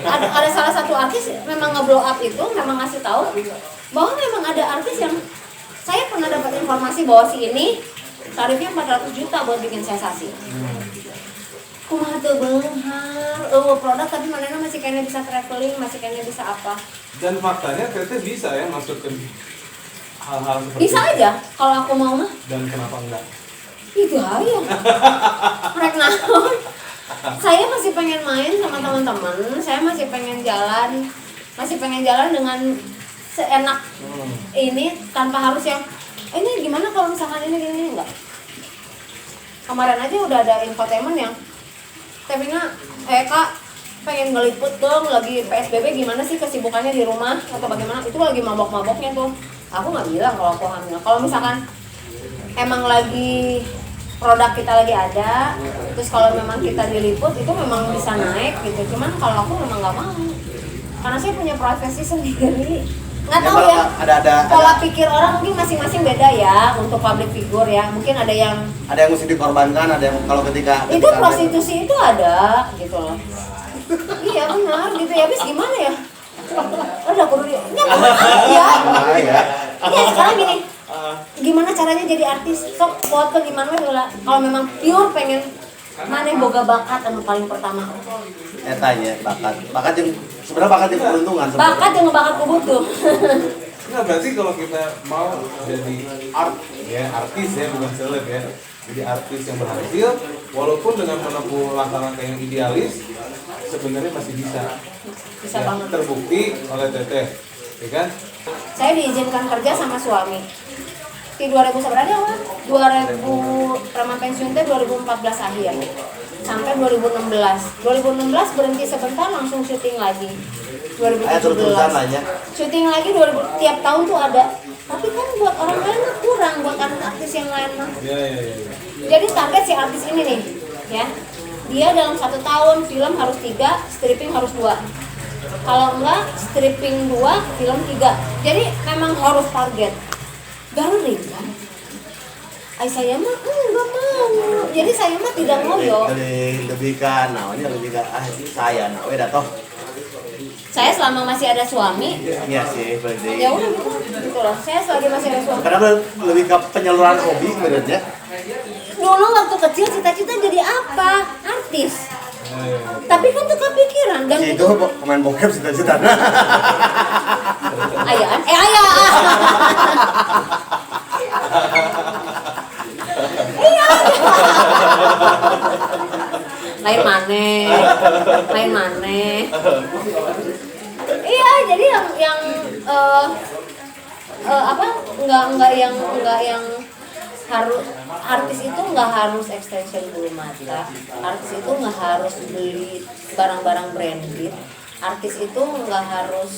ada salah satu artis memang nge-blow up itu memang ngasih tahu bahwa memang ada artis yang saya pernah dapat informasi bahwa si ini tarifnya 400 juta buat bikin sensasi. Kumaha teu beunghar produk tapi manehna masih kayaknya bisa traveling, masih kayaknya bisa apa. Dan faktanya ternyata bisa ya masukkan hal-hal seperti Bisa itu. aja kalau aku mau mah. Dan kenapa enggak? Itu aja. Rek naon. Saya masih pengen main sama teman-teman, saya masih pengen jalan dengan seenak ini tanpa harus yang ini gimana kalau misalkan ini enggak. Kemarin aja udah ada infotainment yang Tevina, Kak pengen ngeliput dong lagi PSBB gimana sih kesibukannya di rumah atau bagaimana, itu lagi mabok-maboknya tuh. Aku nggak bilang kalau aku hamil. Kalau misalkan emang lagi produk kita lagi ada, terus kalau memang kita diliput itu memang bisa naik gitu. Cuman kalau aku memang nggak mau, karena saya punya profesi sendiri. Nggak tahu ya. Pola pikir orang mungkin masing-masing beda ya untuk public figure ya. Mungkin ada yang mesti dikorbankan, ada yang kalau ketika itu prostitusi itu ada gitu loh. Iya benar gitu ya. Habis gimana ya? Udah kudu dia. Ya. Ya sekarang gini. Gimana caranya jadi artis? Sok buat ke gimana lah. Kalau memang pure pengen maneh boga bakat anu paling pertama. Eta nya bakat yang sebenarnya bakat yang keberuntungan. Bakat yang bakat kubutuh. Nah berarti kalau kita mau jadi artis ya bukan seleb ya. Jadi artis yang berhasil, walaupun dengan menempuh langkah-langkah yang idealis, sebenarnya masih bisa. Bisa banget. Terbukti oleh Teteh, ya kan? Saya diizinkan kerja sama suami. di 2000 seberapa ya, 2000 Preman pensiun teh 2014 akhir sampai 2016 berhenti sebentar langsung syuting lagi 2017 aja. syuting lagi 2000 tiap tahun tuh ada, tapi kan buat orang lain mah kurang, buat artis yang lain mah. Ya. Jadi target si artis ini nih ya, dia dalam 1 tahun film harus 3, stripping harus 2. Kalau enggak stripping 2, film 3. Jadi memang harus target. Garing kan? Saya mah enggak mau. Jadi saya mah tidak ngoyo. Lebih kan, lebih ke saya, toh. Saya selama masih ada suami, Iya sih, berarti. ya udah gitu loh. Saya selagi masih ada suami. Karena lebih ke penyaluran hobi sebenarnya. Dulu waktu kecil cita-cita jadi apa? Artis. Tapi kan tuh kepikiran dan Si itu pemain bokep cita-cita. ayah. Iya. Lain maneh. Iya, jadi yang apa? Enggak yang harus artis itu nggak harus extension bulu mata, artis itu nggak harus beli barang-barang branded, artis itu nggak harus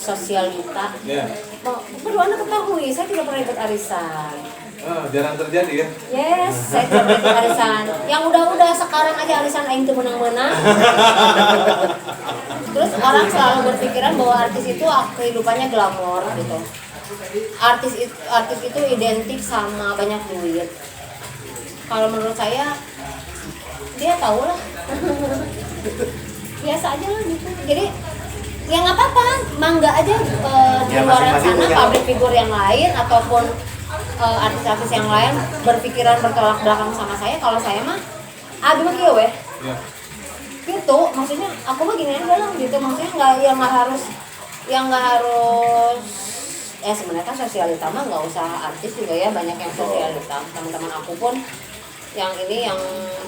sosialita. Ya. Perlu Anda ketahui, saya tidak pernah ikut arisan. Jarang terjadi ya. Yes, saya tidak pernah ikut arisan. Yang udah sekarang aja arisan aing teu menang-menang. Terus orang selalu berpikiran bahwa artis itu kehidupannya glamor gitu. Artis itu identik sama banyak duit. Kalau menurut saya dia tahu lah. Biasa aja lah gitu. Jadi ya nggak apa-apa, mangga aja di luar sana public figure yang lain ataupun artis-artis yang lain berpikiran bertolak belakang sama saya. Kalau saya mah abi mah kieu weh. Ya. Gitu, maksudnya aku mah gini aja lah gitu, maksudnya nggak harus ya sebenarnya kan sosialita mah nggak usah artis juga ya, banyak yang sosialita. Teman-teman aku pun yang ini yang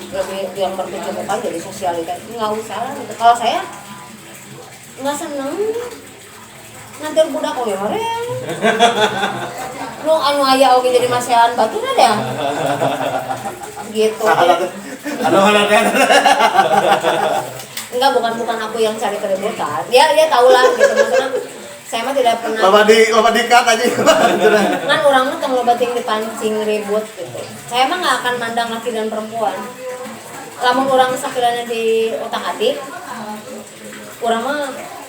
lebih yang berkecukupan jadi sosialita nggak usah lah gitu. Kalau saya nggak seneng nanti budak oke horeng lu anu aya oke jadi masehan batu ada gitu. Enggak, bukan aku yang cari keributan, dia tahu lah gitu, maksudnya saya mah tidak pernah loba dikat aja kan orang mah tong loba ting dipancing ribut gitu. Saya mah nggak akan mandang laki dan perempuan, lamun orang sakiranya di otak-atik orang mah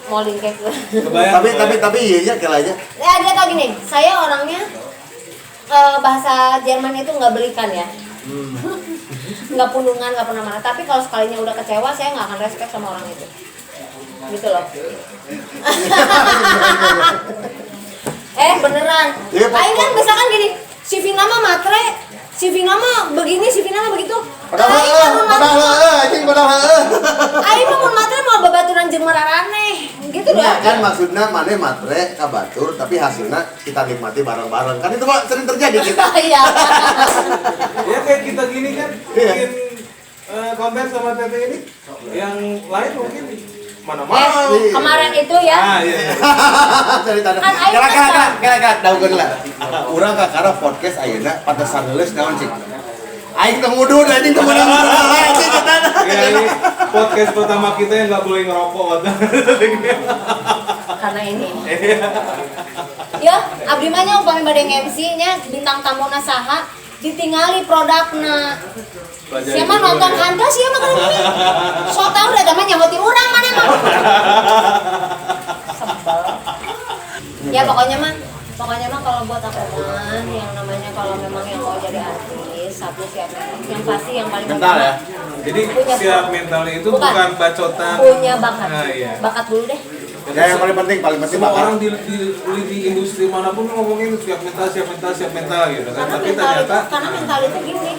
mau lingkek. tapi iya kira aja. Ya dia tau gini, saya orangnya bahasa Jerman itu nggak belikan ya. Nggak pundungan, nggak pernah marah. Tapi kalau sekalinya udah kecewa, saya nggak akan respect sama orang itu. Gitu loh. Beneran. Aing kan misalkan gini, si Vina mah matre, si Vina mah begini, si Vina mah begitu. Aing mah mun matre mau babaturan jeung mararane. Gitu loh. Kan maksudnya mana matre kabatur tapi hasilnya kita nikmati bareng-bareng. Kan itu mah sering terjadi kita. Iya. Ya kayak kita gini kan bikin konten sama Tete ini, yang lain mungkin mana mau. Kemarin itu ya. Iya. Cerita. Kira-kira daunkeun lah. Urang kakara podcast ayeuna pantesan leuleus naon cik. Aing teu ngudun anjing teu meunang anjing kita. Ya ini podcast pertama kita yang nggak boleh ngerokok. Karena ini. Ya, abdi mah nya upami bade MC nya bintang tamuna saha ditingali produkna. Siapa nonton Anda siapa kan ini? So tau udah teman nyamoti urang mana mah. Sebel. Ya pokoknya mah kalau buat aku mah yang namanya kalau memang yang mau jadi artis satu siap mental. Yang pasti yang paling Mental ya. Jadi siap mentalnya itu bukan bacotan. Punya bakat. Iya. Bakat dulu deh. Ya yang paling penting semua bakat. orang di industri manapun ngomongin siap mental gitu kan. Karena Tapi mental ternyata itu, karena mental itu gini.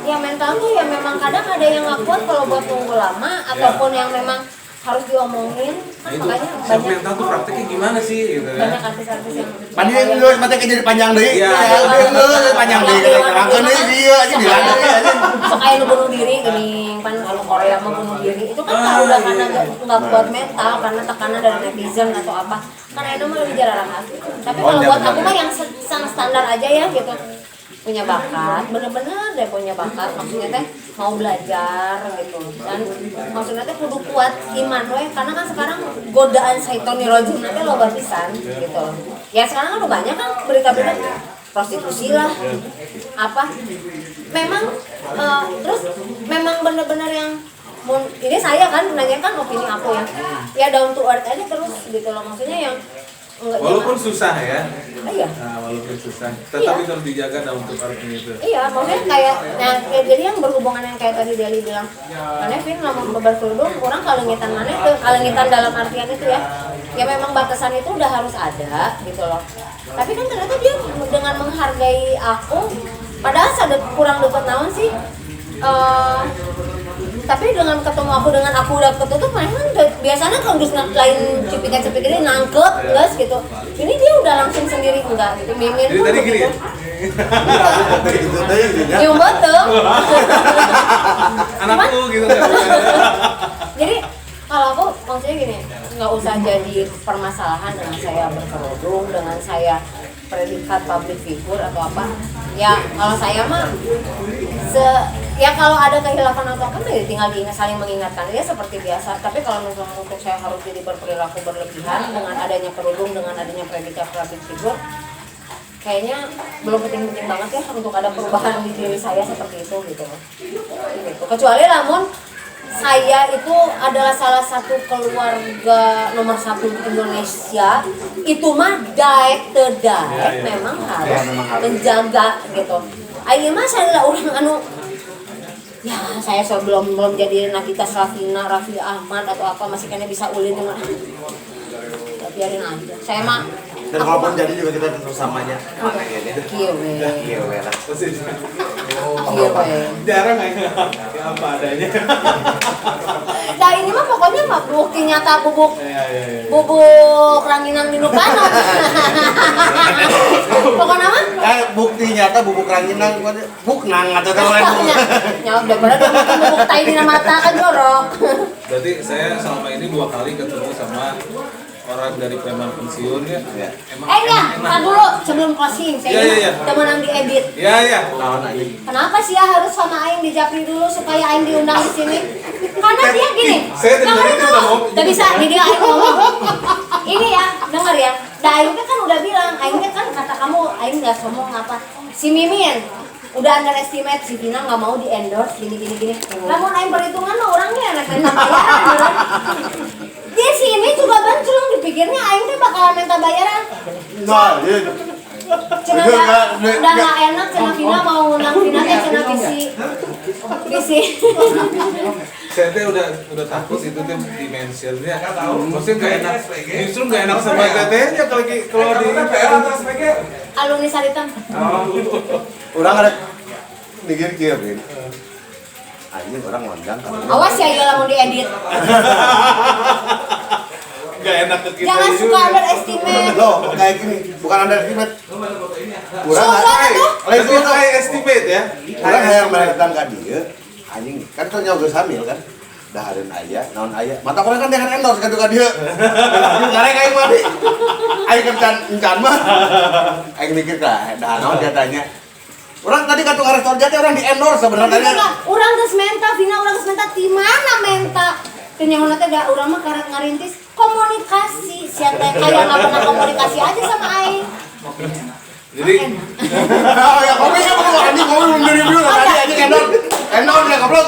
Ya mental tuh ya memang kadang ada yang nggak kuat kalau buat tunggu lama ataupun yang memang harus diomongin kan, Nah, itu makanya saya banyak pengen tahu tuh prakteknya gimana sih gitu ya. banyak artis-artis yang Panjang geus mata jadi panjang deui. Iya. Geus panjang deui terangkeun deui dia aja dilanda aja. Sekali lu bunuh diri gini kan, kalau Korea mau bunuh diri itu kan udah karena nggak kuat mental, karena tekanan dari netizen atau apa, karena itu mah lebih jarang hati. Tapi kalau buat aku mah yang standar aja ya gitu, punya bakat, bener-bener deh punya bakat, maksudnya teh mau belajar gitu, dan maksudnya teh kudu kuat iman we, karena kan sekarang godaan syaitonir rajim nanti loba pisan gitu. Ya sekarang kan udah banyak kan berita-berita prostitusi lah, apa, memang terus memang bener-bener yang ini saya kan menanyakan opini aku ya down to earth aja terus gitu loh, maksudnya yang enggak Walaupun susah ya. iya. Nah, walaupun susah, tetap itu harus dijaga dalam untuk artinya itu. Iya, maksudnya kayak, nah, jadi yang berhubungan yang kayak tadi Deli bilang, mana Vin ngomong berkerudung, orang kalengitan mana itu, kalengitan dalam artian itu ya memang batasan itu udah harus ada gitu loh. Tapi kan ternyata dia dengan menghargai aku, padahal saya kurang deket naon sih, tapi dengan ketemu aku dengan aku udah ketutup, memang biasanya kalau lain cipika-cipik ini nangkep guys gitu, ini dia udah langsung sendiri enggak gitu, mimin Jadi pun tadi gini begitu. ya. Nyium betul. Anakku gitu kan. Jadi kalau aku maksudnya gini, nggak usah jadi permasalahan dengan saya berkerudung, dengan saya predikat public figure atau apa. Ya kalau saya mah ya kalau ada kehilafan atau apa ya tinggal saling mengingatkan ya seperti biasa. Tapi kalau misalnya untuk saya harus jadi berperilaku berlebihan dengan adanya kerudung, dengan adanya predikat public figure, kayaknya belum penting-penting banget ya untuk ada perubahan di diri saya seperti itu gitu. Kecuali namun saya itu adalah salah satu keluarga nomor 1 di Indonesia, itu mah daek teu daek memang harus menjaga gitu. Ayeuna mah saya orang anu ya saya sebelum jadi Nagita Slavina, Raffi Ahmad atau apa masih kayaknya bisa ulin mah. Ya, biarin aja. Saya mah Dan walaupun jadi juga kita tetap samanya. kieu we. Kieu we lah. Kieu we. Jarang ya apa adanya. Nah ini mah pokoknya mah bukti nyata bubuk Iya. bubuk ranginan minum panas. Pokoknya mah Bukti nyata bubuk ranginan buknang atau lain. nyawab daripada dia makan bubuk tai di mata kan jorok. Berarti saya selama ini 2 kali ketemu sama orang dari preman pensiun ya. Emang Ya, enak. ntar dulu sebelum closing saya Iya. temenan diedit. Iya. Naon aja. Kenapa sih ya harus sama Aing di Japri dulu supaya Aing diundang di sini? Karena dia gini. Saya dengar itu udah mau. Gak bisa, nih dia Aing ngomong. Ini ya, dengar ya. Dah Aing kan udah bilang, Aing kan kata kamu Aing nggak ngomong apa. Si Mimin udah underestimate si Vina nggak mau di endorse gini. Namun Aing perhitungan mah orangnya enak minta bayaran. Dia sini juga bencong dipikirnya Aing teh bakalan minta bayaran. Nah, iya. Cina udah nggak enak, Cina Vina mau ngundang Vina teh Cina bisi. Saya teh udah takut itu teh dimensionnya. Maksudnya nggak enak. Justru nggak enak sama tetehnya kalau di Alumni Saritan. Orang ada mikir kieu, Bin. Anjing orang ngondang kan. Awas ya ieu lamun diedit. nggak enak ke kita. Jangan suka underestimate. Loh, kayak gini, bukan underestimate. Urang Lain itu kayak estimate ya. Orang hayang merekam ka dieu. Anjing, kan teu nyawa geus hamil kan. Dahareun aya, naon aya. Mata orang kan dengan endorse kan ka dieu. Gareng aing mah. Aing kencan mah. Aing mikir ka, dah naon dia tanya. Orang tadi kartu restoran jati orang di endorse sebenarnya. Urang geus menta, Vina urang geus menta di mana menta? Teu nyaho teh da urang mah karek ngarintis komunikasi. Sia teh kayak enggak pernah komunikasi aja sama aing. Jadi Ya kopi kan perlu anjing kopi mendiri dulu tadi aja endorse ya goblok.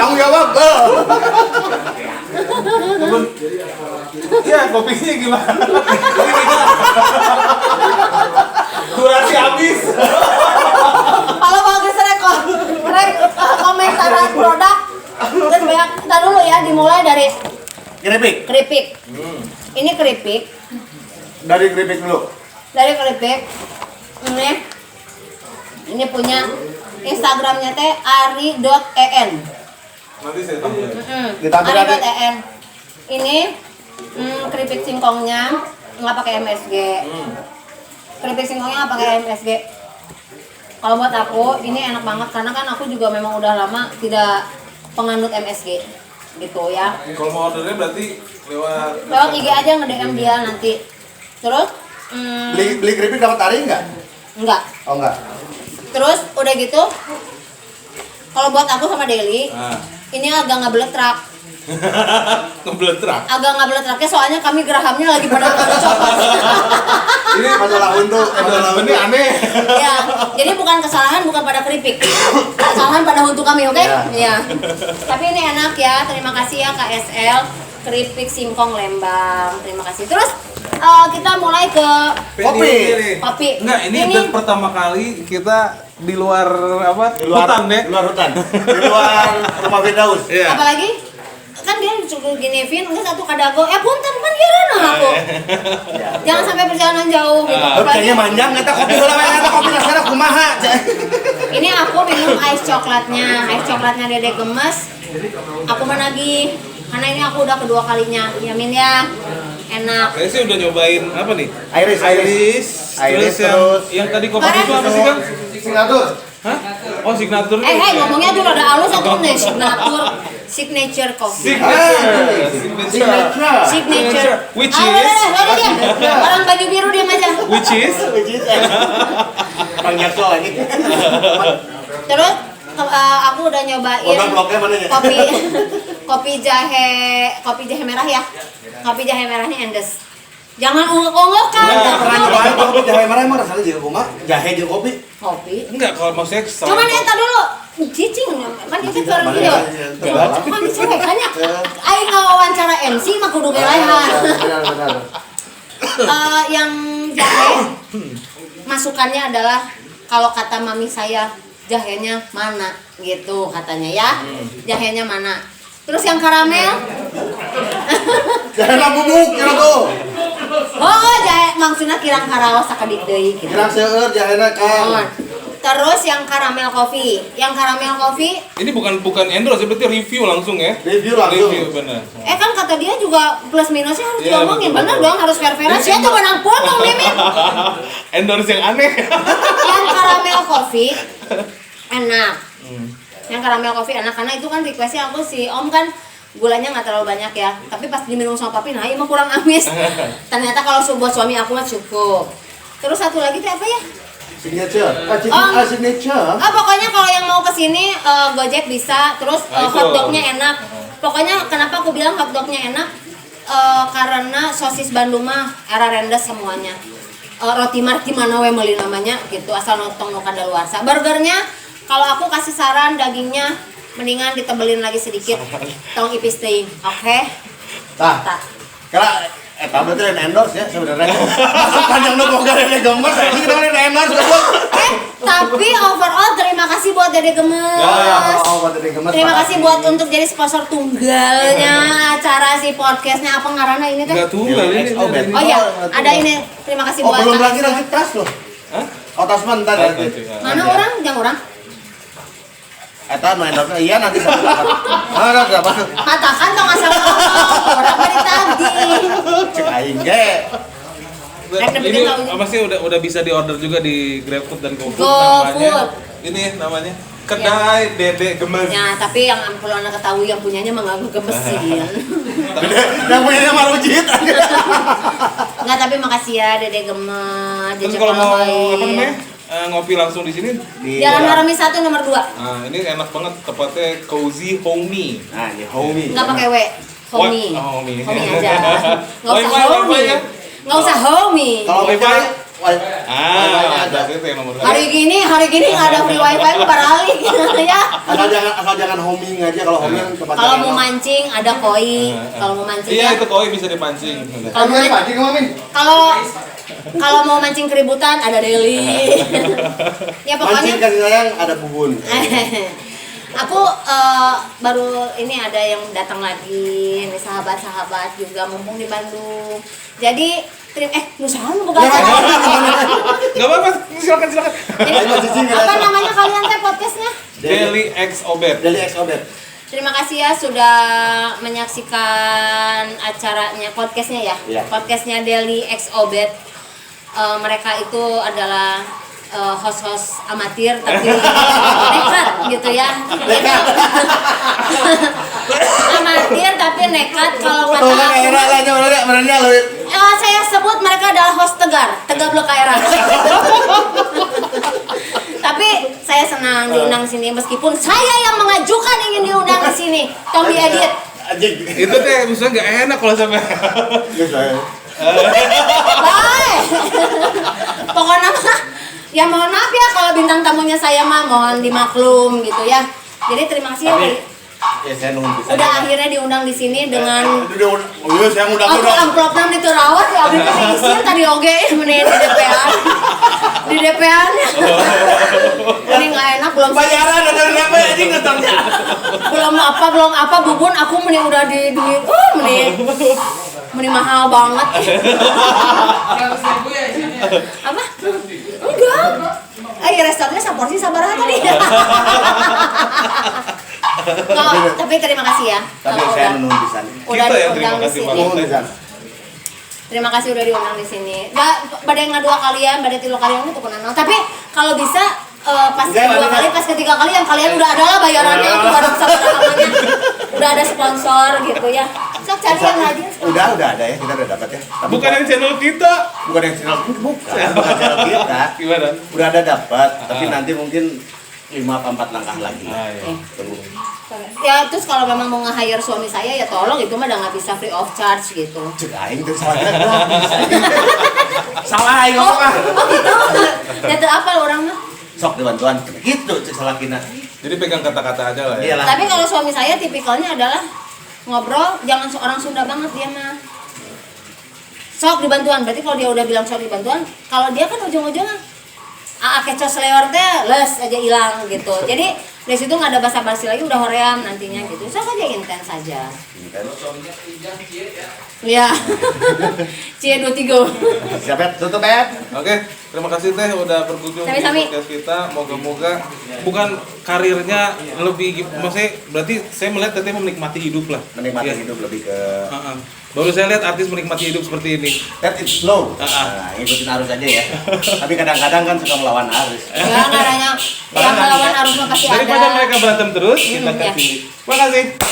Tanggung jawab. iya kopinya gimana? Durasi habis. Kalau bagus komentaran produk terus banyak. Kita dulu ya dimulai dari keripik. Ini keripik. Dari keripik dulu. Dari keripik. Ini punya Instagramnya teh ari.en. Nanti saya tampilin. Ditampilkan. Ari.en. Ini keripik singkongnya nggak pakai MSG. Keripik singkongnya nggak pakai MSG. Kalau buat aku ini enak banget karena kan aku juga memang udah lama tidak penganut MSG gitu ya. Kalau mau ordernya berarti lewat Lewat IG aja nge-DM dia nanti. Terus Beli keripik dapat Ari enggak? enggak. Oh enggak. Terus udah gitu kalau buat aku sama Deli ini agak nggak beletrak. ngebletrak. Agak nggak beletraknya soalnya kami gerahamnya lagi pada copot. Ini masalah untuk Ini aneh. Ya, jadi bukan kesalahan bukan pada keripik. Kesalahan pada untuk kami, oke? Ya. Iya. Tapi ini enak ya. Terima kasih ya KSL keripik singkong Lembang. Terima kasih. Terus kita mulai ke kopi. Enggak, ini pertama kali kita di luar apa? di luar hutan deh. Di luar hutan. Di luar rumah Firdaus. Iya. Apalagi kan dia cukup gini, Vin, enggak satu kadago. Punten kan kirana aku. Jangan sampai perjalanan jauh gitu. Kayaknya manjang eta kopi heula we eta kopi rasana kumaha. Ini aku minum ice coklatnya. Ice coklatnya Dede Gemes. Aku menagih karena ini aku udah kedua kalinya. Ya Min ya. Enak. Saya sih udah nyobain apa nih? Iris. Terus yang tadi kopi itu apa sih, Kang? Signatur. Hah? Oh, signature. Ngomongnya tuh rada halus atau nih signature coffee. Signature. Which Ah, is? udah dia. Orang baju biru diam aja. Which is? Bang Yaso lagi. Terus aku udah nyobain Organ bloknya mana ya? kopi jahe merah ya. Kopi jahe merahnya Endes. Jangan ungek-ungek kan. Pernah nyobain kopi jahe merah emang rasanya jadi kumaha? Jahe jeung kopi. Kopi. Enggak, kalau mau saya Cuman eta dulu cicing kan itu keur video. Kan cewek kanya. Aing ngawawancara MC mah kudu belehan. Benar. Yang jahe masukannya adalah kalau kata mami saya jahenya mana gitu katanya ya. Jahenya mana. Terus yang karamel Jahe bubuk kira tuh. oh jahe maksudnya kirang karaos sakadik deui gitu. Kira seueur jahena kan. Terus yang karamel kopi. Yang karamel kopi ini bukan endorse, berarti review langsung ya. Review langsung. Review benar. kan kata dia juga plus minusnya harus Iya, diomongin. betul, Bener betul. dong harus fair-fairan. Saya tuh menang potong Mimin. Endorse yang aneh. Yang karamel kopi enak. Yang karamel kopi enak karena itu kan requestnya aku si Om kan gulanya nggak terlalu banyak ya. Tapi pas diminum sama papi, nah ini mah kurang amis. Ternyata kalau buat suami aku mah cukup. Terus satu lagi tuh apa ya? Signature. Signature. Pokoknya kalau yang mau kesini Gojek bisa. Terus Nah, itu. hotdognya enak. Pokoknya kenapa aku bilang hotdognya enak? Karena sosis Bandung mah era rendes semuanya. Roti marti mana we meuli namanya gitu asal notong no kadaluarsa. Burgernya kalau aku kasih saran dagingnya mendingan ditebelin lagi sedikit. Tong ipis teuing. Oke. Tah. Kira eta berarti lain endorse ya sebenarnya. Masuk panjang nu boga Dede Gemes ini kita lain endorse goblok. Tapi overall terima kasih buat Dede Gemes. Buat Dede Gemes. Terima kasih buat untuk jadi sponsor tunggalnya acara si podcastnya apa ngaranna ini teh? Enggak tunggal ini. Oh iya, ada ini. Terima kasih buat belum Kang lagi Isma. lanjut tas loh. Hah? Oh tas mantan nanti. Mana orang? Jangan orang. Eta nu endorse iya nanti satu dapat. Ada berapa? Katakan dong asal ngomong. Orang dari tadi. Cek aing ge. Ini apa sih udah bisa diorder juga di GrabFood dan GoFood GoFood. namanya. Ini namanya Kedai Dede Gemes. Ya, tapi yang perlu Anda ketahui yang punyanya mah nggak gemesin. Yang punya Marujit. Enggak, tapi makasih ya Dede Gemes. Terus Jejak kalau mau orang baik. apa namanya? Ngopi langsung di sini Jalan Harami 1 nomor 2. Nah, ini enak banget tepatnya Cozy Homey. Nah, ini homie. Enggak pakai W. Homie. Homey. Homie aja. Enggak usah Wifi homie. ya? Enggak usah homie. Kalau wifi Ada itu yang nomor 2. Hari gini nggak ada free wifi beralih ya. asal jangan homing aja kalau homing tempat Kalau mau mancing ada koi. Kalau mau mancing Iya, ya. itu koi bisa dipancing. Kalau mau pancing Mamin. kalau mau mancing keributan ada Deli. Ya Mancing pokoknya kasih sayang ada bubun. aku baru ini ada yang datang lagi nih sahabat-sahabat juga mumpung di Bandung. Jadi nusahan bukan Enggak apa-apa, silakan. apa namanya kalian teh podcastnya? Daily X Obet. Daily X Obet. Terima kasih ya sudah menyaksikan acaranya, podcastnya ya. Iya. Podcastnya Daily X Obet. Mereka itu adalah host-host amatir tapi nekat gitu ya. Amatir tapi nekat kalau kata aku. Saya sebut mereka adalah host tegar blok era. Tapi saya senang diundang sini meskipun saya yang mengajukan ingin diundang di sini. Tommy Edit. Itu teh misalnya nggak enak kalau sampai. Baik. Pokoknya mah ya mohon maaf ya kalau bintang tamunya saya mah mohon dimaklum gitu ya. Jadi terima kasih Ya saya nunggu bisa. udah akhirnya diundang di sini dengan iya saya ngundang aku amplopnya itu rawat ya abis itu isir tadi oge mending di DP-an. Di DP-an. Ini nggak enak belum bayaran ada berapa anjing ngetornya. belum apa bubun aku mending udah di duit mending mahal banget. Apa? Enggak. Restorannya saporsi sabaraha tadi. Tapi terima kasih ya. Tapi saya nunggu di sana. Udah Kita yang diundang terima di kasih sini. banget. Terima kasih udah diundang di sini. Pada yang dua kalian, pada tilu kalian itu kenal. Tapi kalau bisa pas kedua kali, pas ketiga kali yang kalian udah ada lah bayarannya itu bareng sama namanya. Udah ada sponsor gitu ya. Sok cari yang rajin. Udah ada ya, kita udah dapat ya. Tapi Bukan yang channel kita. bukan yang channel bukan channel kita. Gimana? Udah ada dapat, tapi nanti mungkin 5 apa 4 langkah lagi. Eh. Tunggu. Ya terus kalau memang mau nge-hire suami saya ya tolong itu mah udah nggak bisa free of charge gitu. Cek aing teh salah gratis. Salah aing ngomong ah. Oh gitu. Ya tuh apa orang mah? Sok dibantuan. Gitu cek salah kina. Jadi pegang kata-kata aja lah ya. Iyalah. Tapi kalau suami saya tipikalnya adalah ngobrol jangan seorang Sunda banget dia mah. Sok dibantuan. Berarti kalau dia udah bilang sok dibantuan, kalau dia kan ujung-ujungnya kecos lewat teh les aja hilang gitu. Jadi dari situ nggak ada basa-basi lagi udah hoream nantinya gitu. Sok aja intens saja. Iya. Cie 23. Siap ya, tutup ya. Oke, terima kasih teh udah berkunjung di Sami-sami. podcast kita. Moga-moga bukan karirnya lebih, maksudnya berarti saya melihat teteh menikmati hidup lah. Menikmati Iya. hidup lebih ke Baru saya lihat artis menikmati hidup seperti ini. let it flow. Nah, ngikutin arus aja ya. Tapi kadang-kadang kan suka melawan arus. Ya nggak adanya yang melawan arus mah pasti ada. Daripada mereka berantem terus, kita ya. kasih. Terima kasih.